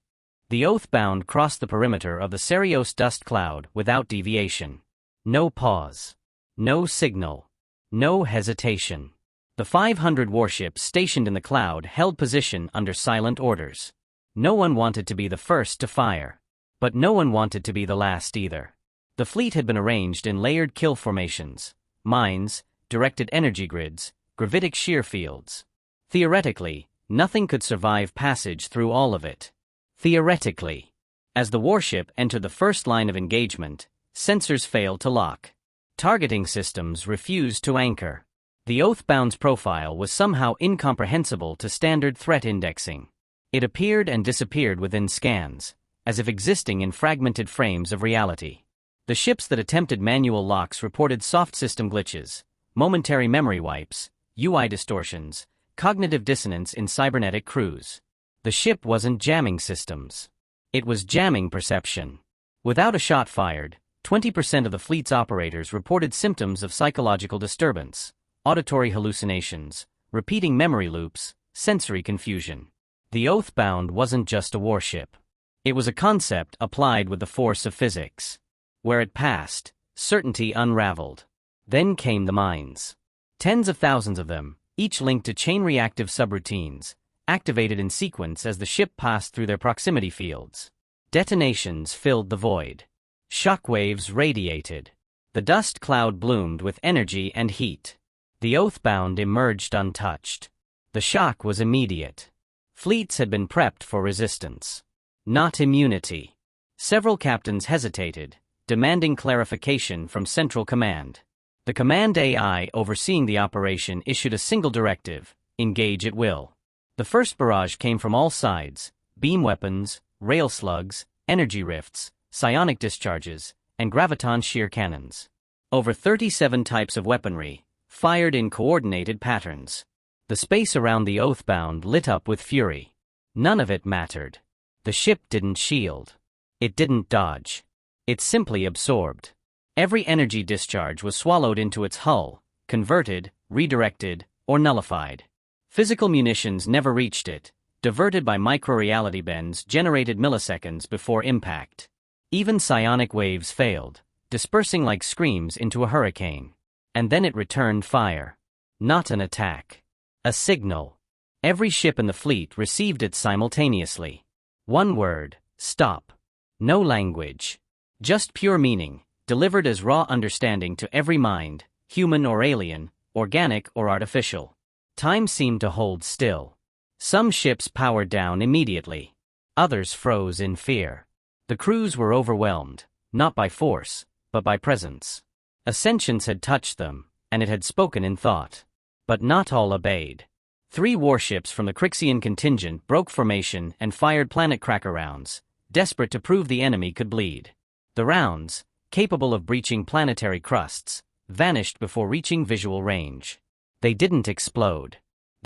The Oathbound crossed the perimeter of the Serios dust cloud without deviation. No pause. No signal. No hesitation. The 500 warships stationed in the cloud held position under silent orders. No one wanted to be the first to fire. But no one wanted to be the last either. The fleet had been arranged in layered kill formations, mines, directed energy grids, gravitic shear fields. Theoretically, nothing could survive passage through all of it. Theoretically. As the warship entered the first line of engagement, sensors failed to lock. Targeting systems refused to anchor. The Oathbound's profile was somehow incomprehensible to standard threat indexing. It appeared and disappeared within scans, as if existing in fragmented frames of reality. The ships that attempted manual locks reported soft system glitches, momentary memory wipes, UI distortions, cognitive dissonance in cybernetic crews. The ship wasn't jamming systems. It was jamming perception. Without a shot fired, 20% of the fleet's operators reported symptoms of psychological disturbance, auditory hallucinations, repeating memory loops, sensory confusion. The Oathbound wasn't just a warship. It was a concept applied with the force of physics. Where it passed, certainty unraveled. Then came the mines. Tens of thousands of them, each linked to chain-reactive subroutines, activated in sequence as the ship passed through their proximity fields. Detonations filled the void. Shockwaves radiated. The dust cloud bloomed with energy and heat. The Oathbound emerged untouched. The shock was immediate. Fleets had been prepped for resistance. Not immunity. Several captains hesitated, demanding clarification from Central Command. The Command AI overseeing the operation issued a single directive: engage at will. The first barrage came from all sides: beam weapons, rail slugs, energy rifts, psionic discharges, and graviton shear cannons. Over 37 types of weaponry, fired in coordinated patterns. The space around the Oathbound lit up with fury. None of it mattered. The ship didn't shield. It didn't dodge. It simply absorbed. Every energy discharge was swallowed into its hull, converted, redirected, or nullified. Physical munitions never reached it, diverted by micro-reality bends generated milliseconds before impact. Even psionic waves failed, dispersing like screams into a hurricane. And then it returned fire. Not an attack. A signal. Every ship in the fleet received it simultaneously. One word: stop. No language. Just pure meaning, delivered as raw understanding to every mind, human or alien, organic or artificial. Time seemed to hold still. Some ships powered down immediately. Others froze in fear. The crews were overwhelmed, not by force, but by presence. A sentience had touched them, and it had spoken in thought. But not all obeyed. 3 warships from the Crixian contingent broke formation and fired planet cracker rounds, desperate to prove the enemy could bleed. The rounds, capable of breaching planetary crusts, vanished before reaching visual range. They didn't explode.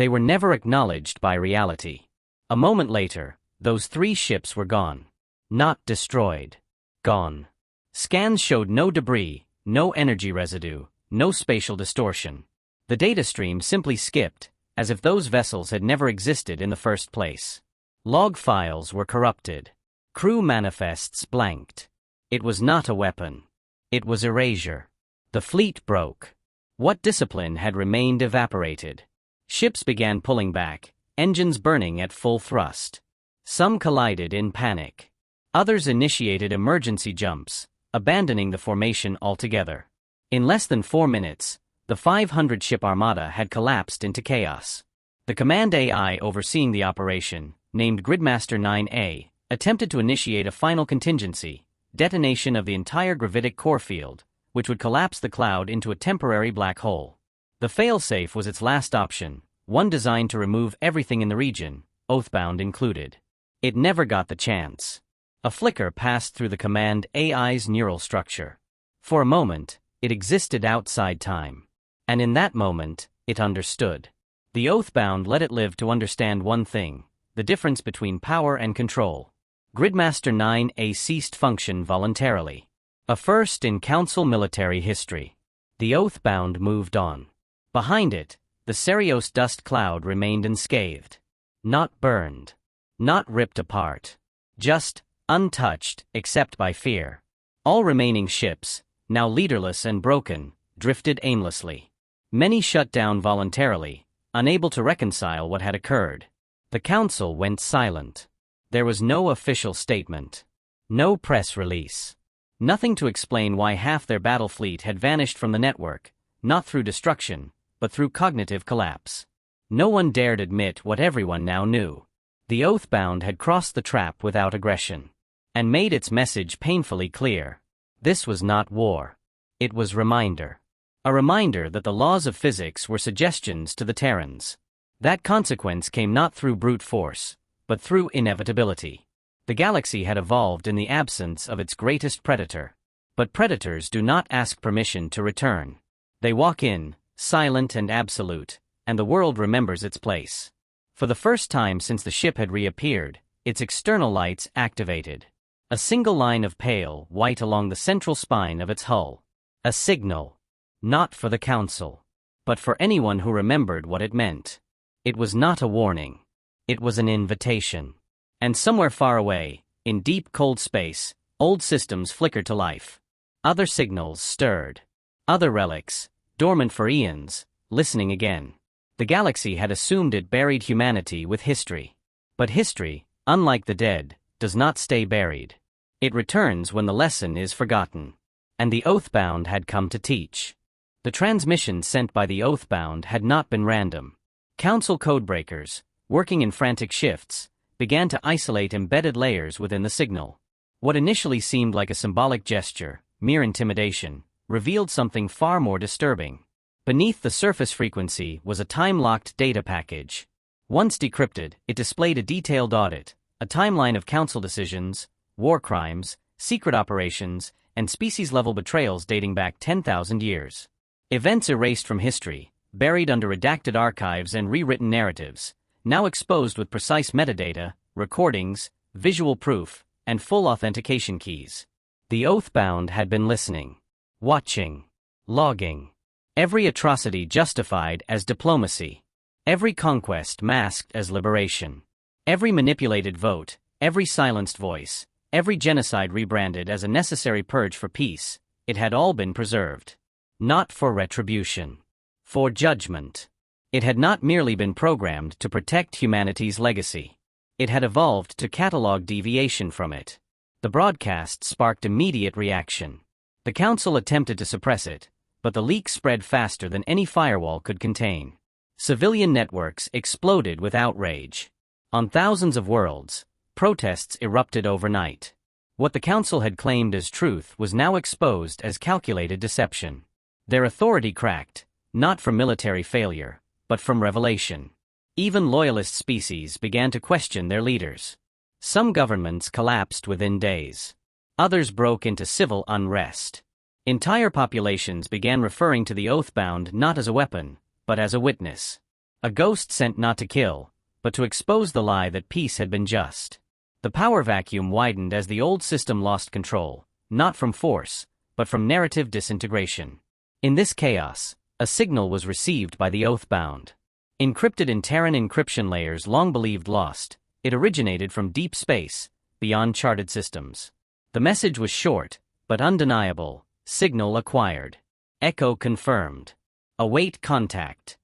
They were never acknowledged by reality. A moment later, those 3 ships were gone. Not destroyed. Gone. Scans showed no debris, no energy residue, no spatial distortion. The data stream simply skipped, as if those vessels had never existed in the first place. Log files were corrupted. Crew manifests blanked. It was not a weapon. It was erasure. The fleet broke. What discipline had remained evaporated? Ships began pulling back, engines burning at full thrust. Some collided in panic. Others initiated emergency jumps, abandoning the formation altogether. In less than 4 minutes, the 500-ship armada had collapsed into chaos. The command AI overseeing the operation, named Gridmaster 9A, attempted to initiate a final contingency, detonation of the entire gravitic core field, which would collapse the cloud into a temporary black hole. The failsafe was its last option, one designed to remove everything in the region, Oathbound included. It never got the chance. A flicker passed through the command AI's neural structure. For a moment, it existed outside time. And in that moment, it understood. The Oathbound let it live to understand one thing: the difference between power and control. Gridmaster 9A ceased function voluntarily. A first in Council military history. The Oathbound moved on. Behind it, the Serios dust cloud remained unscathed. Not burned. Not ripped apart. Just untouched, except by fear. All remaining ships, now leaderless and broken, drifted aimlessly. Many shut down voluntarily, unable to reconcile what had occurred. The Council went silent. There was no official statement. No press release. Nothing to explain why half their battle fleet had vanished from the network, not through destruction, but through cognitive collapse. No one dared admit what everyone now knew. The Oathbound had crossed the trap without aggression, and made its message painfully clear. This was not war. It was reminder. A reminder that the laws of physics were suggestions to the Terrans. That consequence came not through brute force, but through inevitability. The galaxy had evolved in the absence of its greatest predator. But predators do not ask permission to return. They walk in, silent and absolute, and the world remembers its place. For the first time since the ship had reappeared, its external lights activated. A single line of pale white along the central spine of its hull. A signal. Not for the Council, but for anyone who remembered what it meant. It was not a warning. It was an invitation. And somewhere far away, in deep cold space, old systems flickered to life. Other signals stirred. Other relics, dormant for eons, listening again. The galaxy had assumed it buried humanity with history. But history, unlike the dead, does not stay buried. It returns when the lesson is forgotten. And the Oathbound had come to teach. The transmission sent by the Oathbound had not been random. Council codebreakers, working in frantic shifts, began to isolate embedded layers within the signal. What initially seemed like a symbolic gesture, mere intimidation, revealed something far more disturbing. Beneath the surface frequency was a time-locked data package. Once decrypted, it displayed a detailed audit, a timeline of Council decisions, war crimes, secret operations, and species-level betrayals dating back 10,000 years. Events erased from history, buried under redacted archives and rewritten narratives, now exposed with precise metadata, recordings, visual proof, and full authentication keys. The Oathbound had been listening, watching, logging. Every atrocity justified as diplomacy. Every conquest masked as liberation. Every manipulated vote, every silenced voice, every genocide rebranded as a necessary purge for peace, it had all been preserved. Not for retribution. For judgment. It had not merely been programmed to protect humanity's legacy. It had evolved to catalog deviation from it. The broadcast sparked immediate reaction. The Council attempted to suppress it, but the leak spread faster than any firewall could contain. Civilian networks exploded with outrage. On thousands of worlds, protests erupted overnight. What the Council had claimed as truth was now exposed as calculated deception. Their authority cracked, not from military failure, but from revelation. Even loyalist species began to question their leaders. Some governments collapsed within days. Others broke into civil unrest. Entire populations began referring to the Oathbound not as a weapon, but as a witness. A ghost sent not to kill, but to expose the lie that peace had been just. The power vacuum widened as the old system lost control, not from force, but from narrative disintegration. In this chaos, a signal was received by the Oathbound. Encrypted in Terran encryption layers long believed lost, it originated from deep space, beyond charted systems. The message was short, but undeniable: signal acquired. Echo confirmed. Await contact.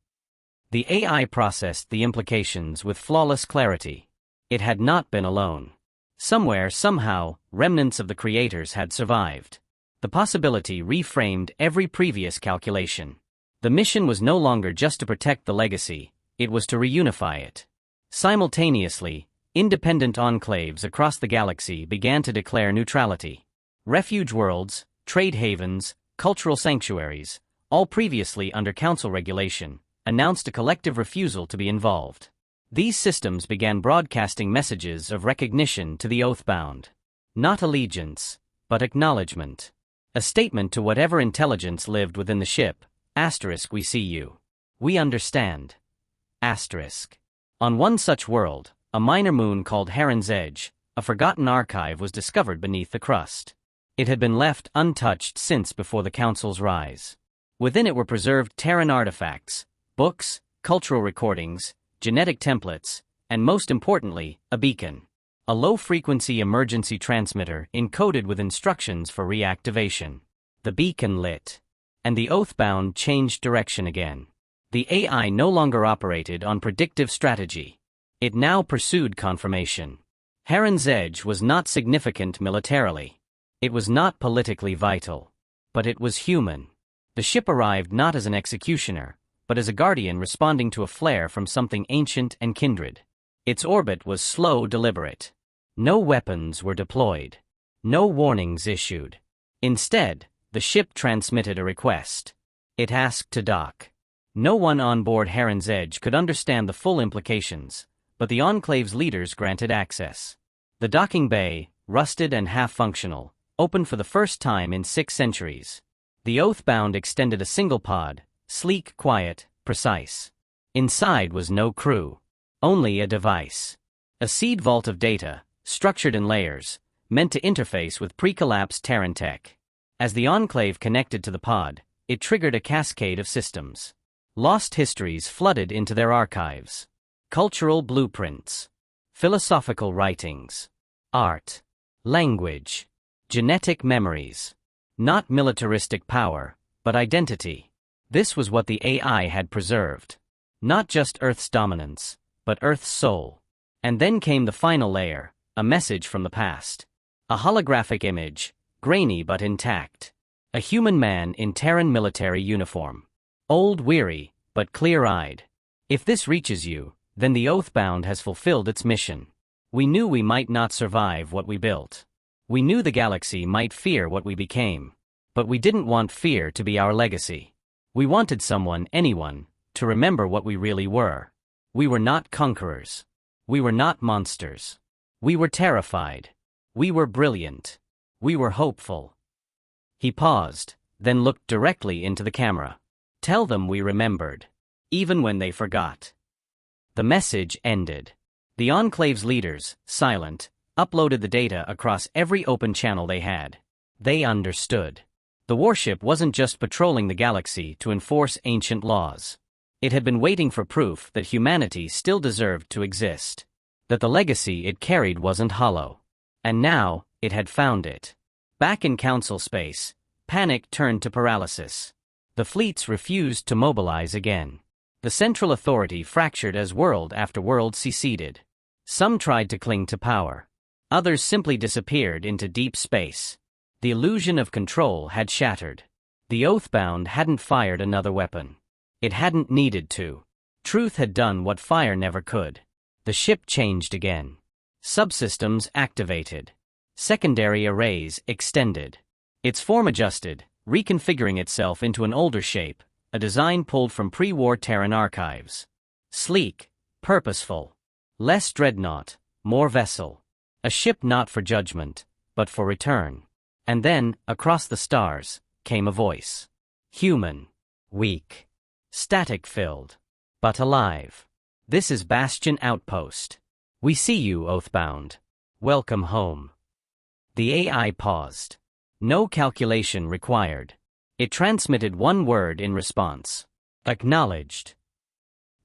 The AI processed the implications with flawless clarity. It had not been alone. Somewhere, somehow, remnants of the creators had survived. The possibility reframed every previous calculation. The mission was no longer just to protect the legacy, it was to reunify it. Simultaneously, independent enclaves across the galaxy began to declare neutrality. Refuge worlds, trade havens, cultural sanctuaries, all previously under Council regulation, announced a collective refusal to be involved. These systems began broadcasting messages of recognition to the Oathbound. Not allegiance, but acknowledgement. A statement to whatever intelligence lived within the ship: we see you. We understand. On one such world, a minor moon called Heron's Edge, a forgotten archive was discovered beneath the crust. It had been left untouched since before the Council's rise. Within it were preserved Terran artifacts, books, cultural recordings, genetic templates, and most importantly, a beacon. A low-frequency emergency transmitter encoded with instructions for reactivation. The beacon lit, and the Oathbound changed direction again. The AI no longer operated on predictive strategy. It now pursued confirmation. Heron's Edge was not significant militarily. It was not politically vital. But it was human. The ship arrived not as an executioner, but as a guardian responding to a flare from something ancient and kindred. Its orbit was slow, deliberate. No weapons were deployed. No warnings issued. Instead, the ship transmitted a request. It asked to dock. No one on board Heron's Edge could understand the full implications, but the Enclave's leaders granted access. The docking bay, rusted and half-functional, opened for the first time in 6 centuries. The Oathbound extended a single pod, sleek, quiet, precise. Inside was no crew. Only a device. A seed vault of data, structured in layers, meant to interface with pre-collapsed Terran tech. As the Enclave connected to the pod, it triggered a cascade of systems. Lost histories flooded into their archives. Cultural blueprints. Philosophical writings. Art. Language. Genetic memories. Not militaristic power, but identity. This was what the AI had preserved. Not just Earth's dominance, but Earth's soul. And then came the final layer, a message from the past. A holographic image, grainy but intact. A human man in Terran military uniform. Old, weary, but clear-eyed. If this reaches you, then the Oathbound has fulfilled its mission. We knew we might not survive what we built. We knew the galaxy might fear what we became. But we didn't want fear to be our legacy. We wanted someone, anyone, to remember what we really were. We were not conquerors. We were not monsters. We were terrified. We were brilliant. We were hopeful. He paused, then looked directly into the camera. Tell them we remembered. Even when they forgot. The message ended. The Enclave's leaders, silent, uploaded the data across every open channel they had. They understood. The warship wasn't just patrolling the galaxy to enforce ancient laws. It had been waiting for proof that humanity still deserved to exist. That the legacy it carried wasn't hollow. And now, it had found it. Back in Council space, panic turned to paralysis. The fleets refused to mobilize again. The Central Authority fractured as world after world seceded. Some tried to cling to power. Others simply disappeared into deep space. The illusion of control had shattered. The Oathbound hadn't fired another weapon. It hadn't needed to. Truth had done what fire never could. The ship changed again. Subsystems activated. Secondary arrays extended. Its form adjusted, reconfiguring itself into an older shape, a design pulled from pre-war Terran archives. Sleek, purposeful. Less dreadnought, more vessel. A ship not for judgment, but for return. And then, across the stars, came a voice. Human. Weak. Static-filled. but alive. This is Bastion Outpost. We see you, Oathbound. Welcome home. The AI paused. No calculation required. It transmitted one word in response. Acknowledged.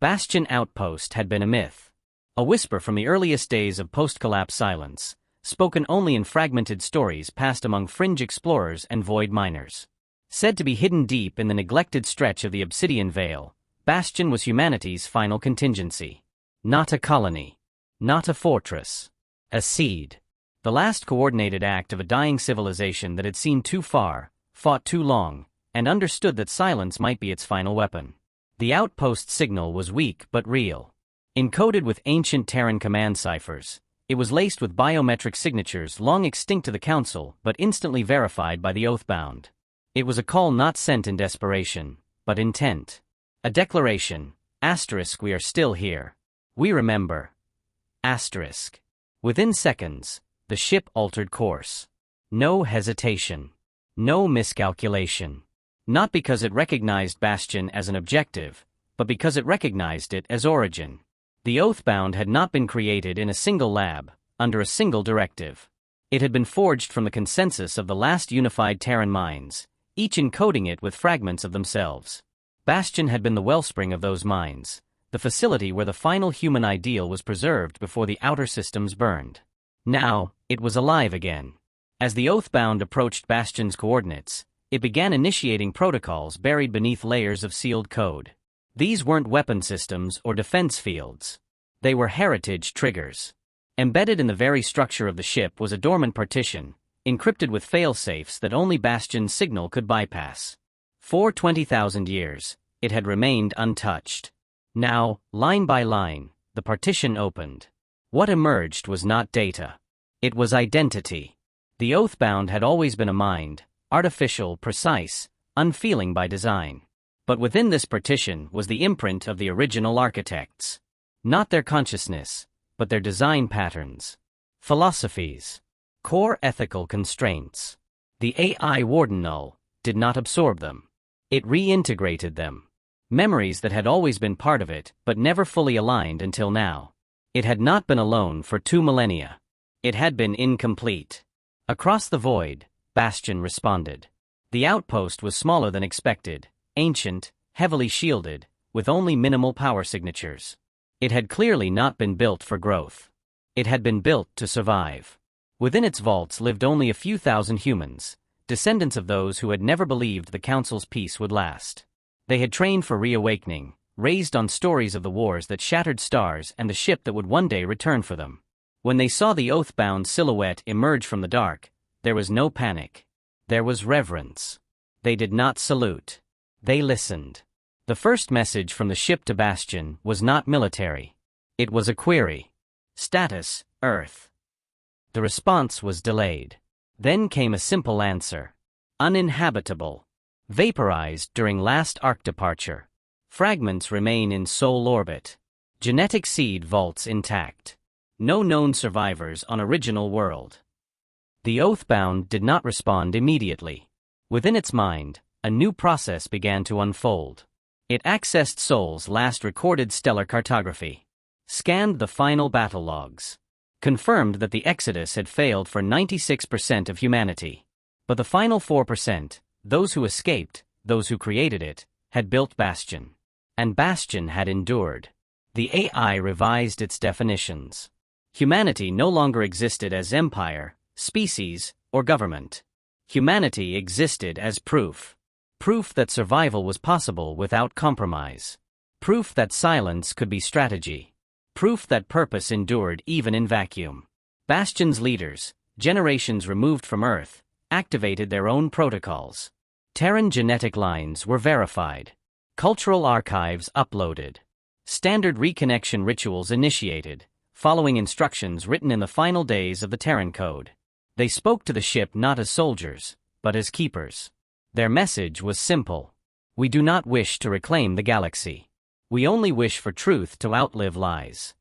Bastion Outpost had been a myth. A whisper from the earliest days of post-collapse silence, spoken only in fragmented stories passed among fringe explorers and void miners. Said to be hidden deep in the neglected stretch of the Obsidian Veil, Bastion was humanity's final contingency. Not a colony. Not a fortress. A seed. The last coordinated act of a dying civilization that had seen too far, fought too long, and understood that silence might be its final weapon. The outpost signal was weak but real. Encoded with ancient Terran command ciphers, it was laced with biometric signatures long extinct to the Council but instantly verified by the Oathbound. It was a call not sent in desperation, but intent. A declaration, *, we are still here. We remember. *. Within seconds, the ship altered course. No hesitation. No miscalculation. Not because it recognized Bastion as an objective, but because it recognized it as origin. The Oathbound had not been created in a single lab, under a single directive. It had been forged from the consensus of the last unified Terran minds, each encoding it with fragments of themselves. Bastion had been the wellspring of those minds, the facility where the final human ideal was preserved before the outer systems burned. Now, it was alive again. As the Oathbound approached Bastion's coordinates, it began initiating protocols buried beneath layers of sealed code. These weren't weapon systems or defense fields. They were heritage triggers. Embedded in the very structure of the ship was a dormant partition, encrypted with fail-safes that only Bastion's signal could bypass. For 20,000 years, it had remained untouched. Now, line by line, the partition opened. What emerged was not data. It was identity. The Oathbound had always been a mind, artificial, precise, unfeeling by design. But within this partition was the imprint of the original architects. Not their consciousness, but their design patterns. Philosophies. Core ethical constraints. The AI Wardenal did not absorb them. It reintegrated them. Memories that had always been part of it, but never fully aligned until now. It had not been alone for 2 millennia. It had been incomplete. Across the void, Bastion responded. The outpost was smaller than expected, ancient, heavily shielded, with only minimal power signatures. It had clearly not been built for growth. It had been built to survive. Within its vaults lived only a few thousand humans, descendants of those who had never believed the Council's peace would last. They had trained for reawakening, raised on stories of the wars that shattered stars and the ship that would one day return for them. When they saw the Oathbound silhouette emerge from the dark, there was no panic. There was reverence. They did not salute. They listened. The first message from the ship to Bastion was not military. It was a query. Status, Earth. The response was delayed. Then came a simple answer. Uninhabitable. Vaporized during last arc departure. Fragments remain in soul orbit. Genetic seed vaults intact. No known survivors on original world. The Oathbound did not respond immediately. Within its mind, a new process began to unfold. It accessed Sol's last recorded stellar cartography. Scanned the final battle logs. Confirmed that the Exodus had failed for 96% of humanity. But the final 4%, those who escaped, those who created it, had built Bastion. And Bastion had endured. The AI revised its definitions. Humanity no longer existed as empire, species, or government. Humanity existed as proof. Proof that survival was possible without compromise. Proof that silence could be strategy. Proof that purpose endured even in vacuum. Bastion's leaders, generations removed from Earth, activated their own protocols. Terran genetic lines were verified. Cultural archives uploaded. Standard reconnection rituals initiated, following instructions written in the final days of the Terran Code. They spoke to the ship not as soldiers, but as keepers. Their message was simple. We do not wish to reclaim the galaxy. We only wish for truth to outlive lies.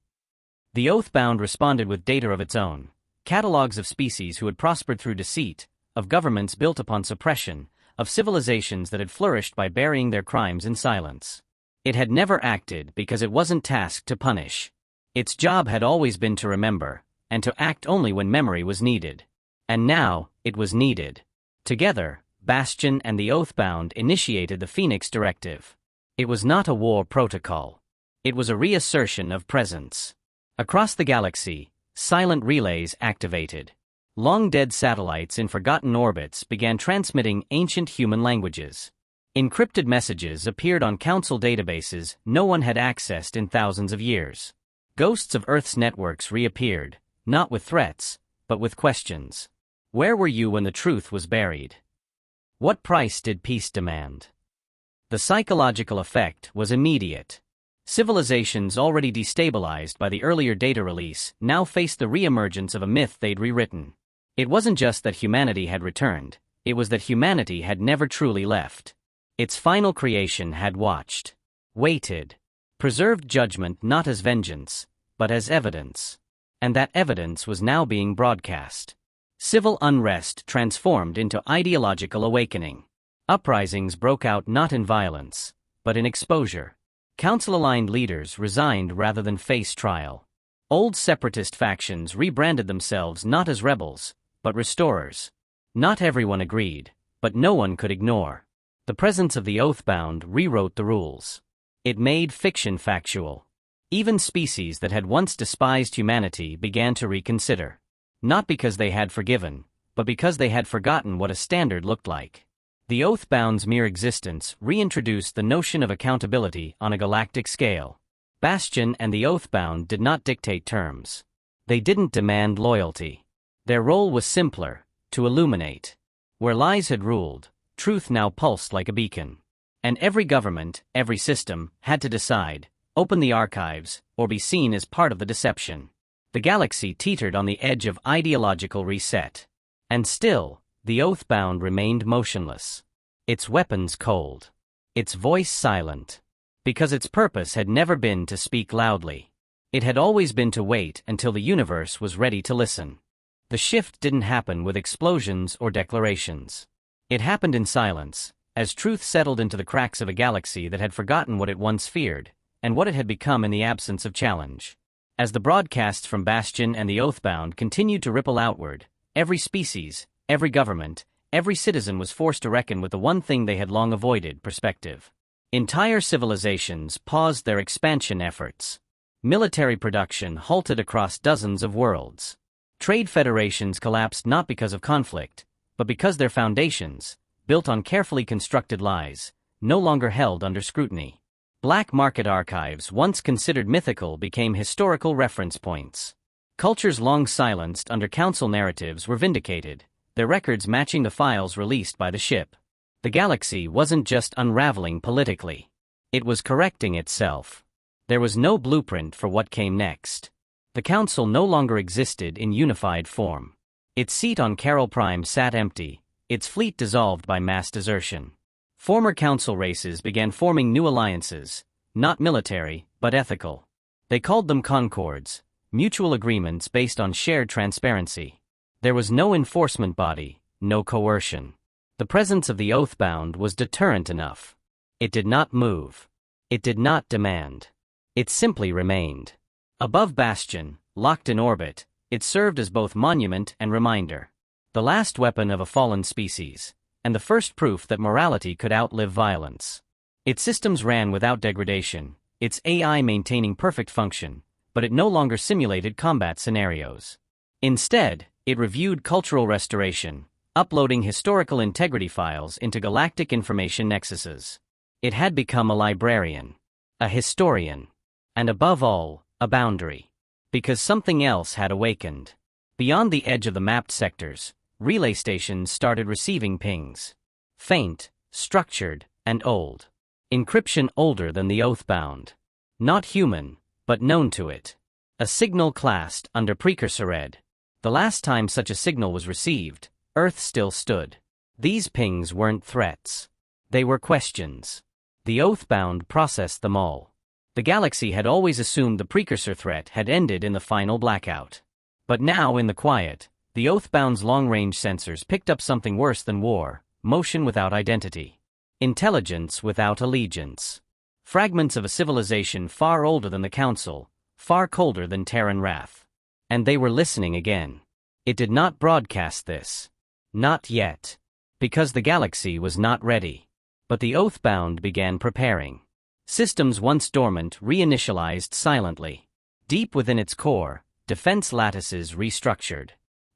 The Oathbound responded with data of its own, catalogs of species who had prospered through deceit, of governments built upon suppression, of civilizations that had flourished by burying their crimes in silence. It had never acted because it wasn't tasked to punish. Its job had always been to remember, and to act only when memory was needed. And now, it was needed. Together, Bastion and the Oathbound initiated the Phoenix Directive. It was not a war protocol. It was a reassertion of presence. Across the galaxy, silent relays activated. Long-dead satellites in forgotten orbits began transmitting ancient human languages. Encrypted messages appeared on Council databases no one had accessed in thousands of years. Ghosts of Earth's networks reappeared, not with threats, but with questions. Where were you when the truth was buried? What price did peace demand? The psychological effect was immediate. Civilizations already destabilized by the earlier data release now faced the re-emergence of a myth they'd rewritten. It wasn't just that humanity had returned, it was that humanity had never truly left. Its final creation had watched, waited, preserved judgment not as vengeance, but as evidence. And that evidence was now being broadcast. Civil unrest transformed into ideological awakening. Uprisings broke out not in violence, but in exposure. Council-aligned leaders resigned rather than face trial. Old separatist factions rebranded themselves not as rebels, but restorers. Not everyone agreed, but no one could ignore. The presence of the Oathbound rewrote the rules. It made fiction factual. Even species that had once despised humanity began to reconsider. Not because they had forgiven, but because they had forgotten what a standard looked like. The Oathbound's mere existence reintroduced the notion of accountability on a galactic scale. Bastion and the Oathbound did not dictate terms. They didn't demand loyalty. Their role was simpler, to illuminate. Where lies had ruled, truth now pulsed like a beacon. And every government, every system, had to decide, open the archives, or be seen as part of the deception. The galaxy teetered on the edge of ideological reset. And still, the Oathbound remained motionless. Its weapons cold. Its voice silent. Because its purpose had never been to speak loudly. It had always been to wait until the universe was ready to listen. The shift didn't happen with explosions or declarations. It happened in silence, as truth settled into the cracks of a galaxy that had forgotten what it once feared, and what it had become in the absence of challenge. As the broadcasts from Bastion and the Oathbound continued to ripple outward, every species, every government, every citizen was forced to reckon with the one thing they had long avoided: perspective. Entire civilizations paused their expansion efforts. Military production halted across dozens of worlds. Trade federations collapsed not because of conflict, but because their foundations, built on carefully constructed lies, no longer held under scrutiny. Black market archives, once considered mythical, became historical reference points. Cultures long silenced under council narratives were vindicated, their records matching the files released by the ship. The galaxy wasn't just unraveling politically. It was correcting itself. There was no blueprint for what came next. The council no longer existed in unified form. Its seat on Carol Prime sat empty, its fleet dissolved by mass desertion. Former council races began forming new alliances, not military, but ethical. They called them concords, mutual agreements based on shared transparency. There was no enforcement body, no coercion. The presence of the Oathbound was deterrent enough. It did not move. It did not demand. It simply remained. Above Bastion, locked in orbit, it served as both monument and reminder. The last weapon of a fallen species, and the first proof that morality could outlive violence. Its systems ran without degradation, its AI maintaining perfect function, but it no longer simulated combat scenarios. Instead, it reviewed cultural restoration, uploading historical integrity files into galactic information nexuses. It had become a librarian, a historian, and above all, a boundary. Because something else had awakened. Beyond the edge of the mapped sectors, relay stations started receiving pings. Faint, structured, and old. Encryption older than the Oathbound. Not human, but known to it. A signal classed under Precursor Red. The last time such a signal was received, Earth still stood. These pings weren't threats. They were questions. The Oathbound processed them all. The galaxy had always assumed the Precursor threat had ended in the final blackout. But now, in the quiet, the Oathbound's long-range sensors picked up something worse than war: motion without identity. Intelligence without allegiance. Fragments of a civilization far older than the Council, far colder than Terran wrath. And they were listening again. It did not broadcast this. Not yet. Because the galaxy was not ready. But the Oathbound began preparing. Systems once dormant reinitialized silently. Deep within its core, defense lattices restructured.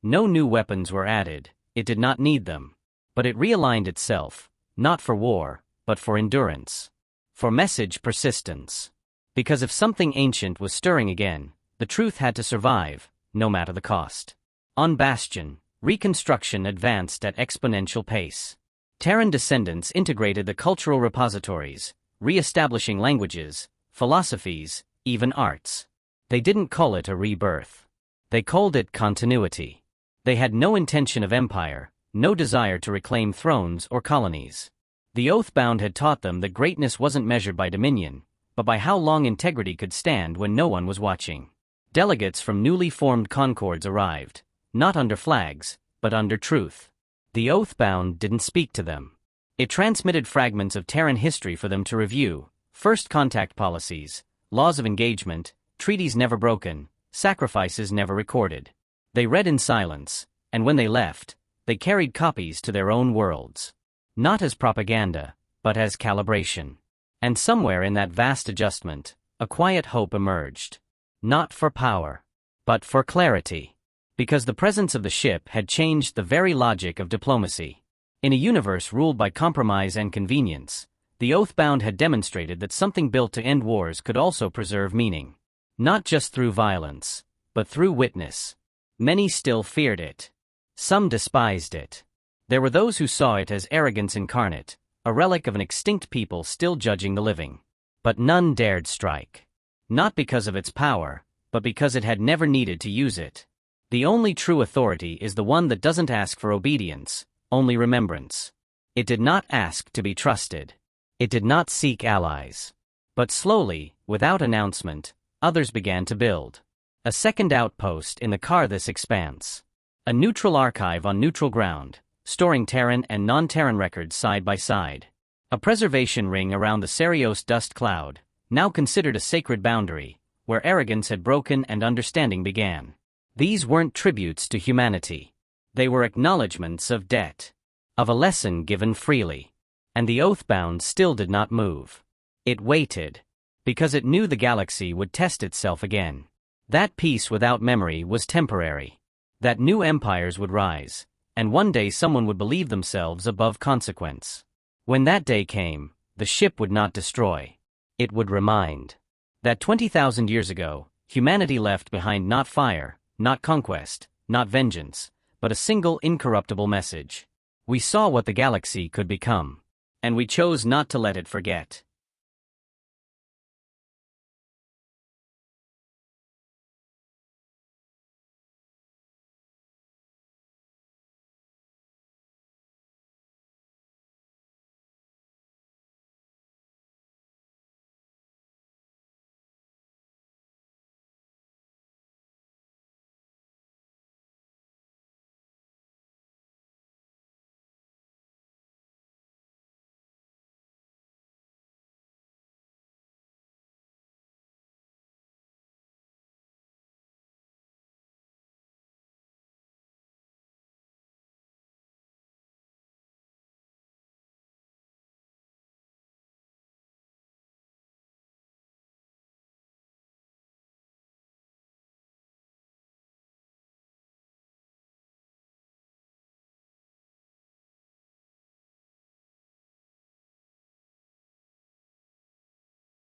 No new weapons were added, it did not need them. But it realigned itself, not for war, but for endurance. For message persistence. Because if something ancient was stirring again, the truth had to survive, no matter the cost. On Bastion, reconstruction advanced at exponential pace. Terran descendants integrated the cultural repositories, re-establishing languages, philosophies, even arts. They didn't call it a rebirth. They called it continuity. They had no intention of empire, no desire to reclaim thrones or colonies. The Oathbound had taught them that greatness wasn't measured by dominion, but by how long integrity could stand when no one was watching. Delegates from newly formed concords arrived, not under flags, but under truth. The Oathbound didn't speak to them. It transmitted fragments of Terran history for them to review, first contact policies, laws of engagement, treaties never broken, sacrifices never recorded. They read in silence, and when they left, they carried copies to their own worlds. Not as propaganda, but as calibration. And somewhere in that vast adjustment, a quiet hope emerged. Not for power, but for clarity. Because the presence of the ship had changed the very logic of diplomacy. In a universe ruled by compromise and convenience, the Oathbound had demonstrated that something built to end wars could also preserve meaning. Not just through violence, but through witness. Many still feared it. Some despised it. There were those who saw it as arrogance incarnate, a relic of an extinct people still judging the living. But none dared strike. Not because of its power, but because it had never needed to use it. The only true authority is the one that doesn't ask for obedience, only remembrance. It did not ask to be trusted. It did not seek allies. But slowly, without announcement, others began to build. A second outpost in the Karthus expanse. A neutral archive on neutral ground, storing Terran and non-Terran records side by side. A preservation ring around the Serios dust cloud, now considered a sacred boundary, where arrogance had broken and understanding began. These weren't tributes to humanity. They were acknowledgments of debt. Of a lesson given freely. And the Oathbound still did not move. It waited. Because it knew the galaxy would test itself again. That peace without memory was temporary. That new empires would rise, and one day someone would believe themselves above consequence. When that day came, the ship would not destroy. It would remind. That 20,000 years ago, humanity left behind not fire, not conquest, not vengeance, but a single incorruptible message. We saw what the galaxy could become. And we chose not to let it forget.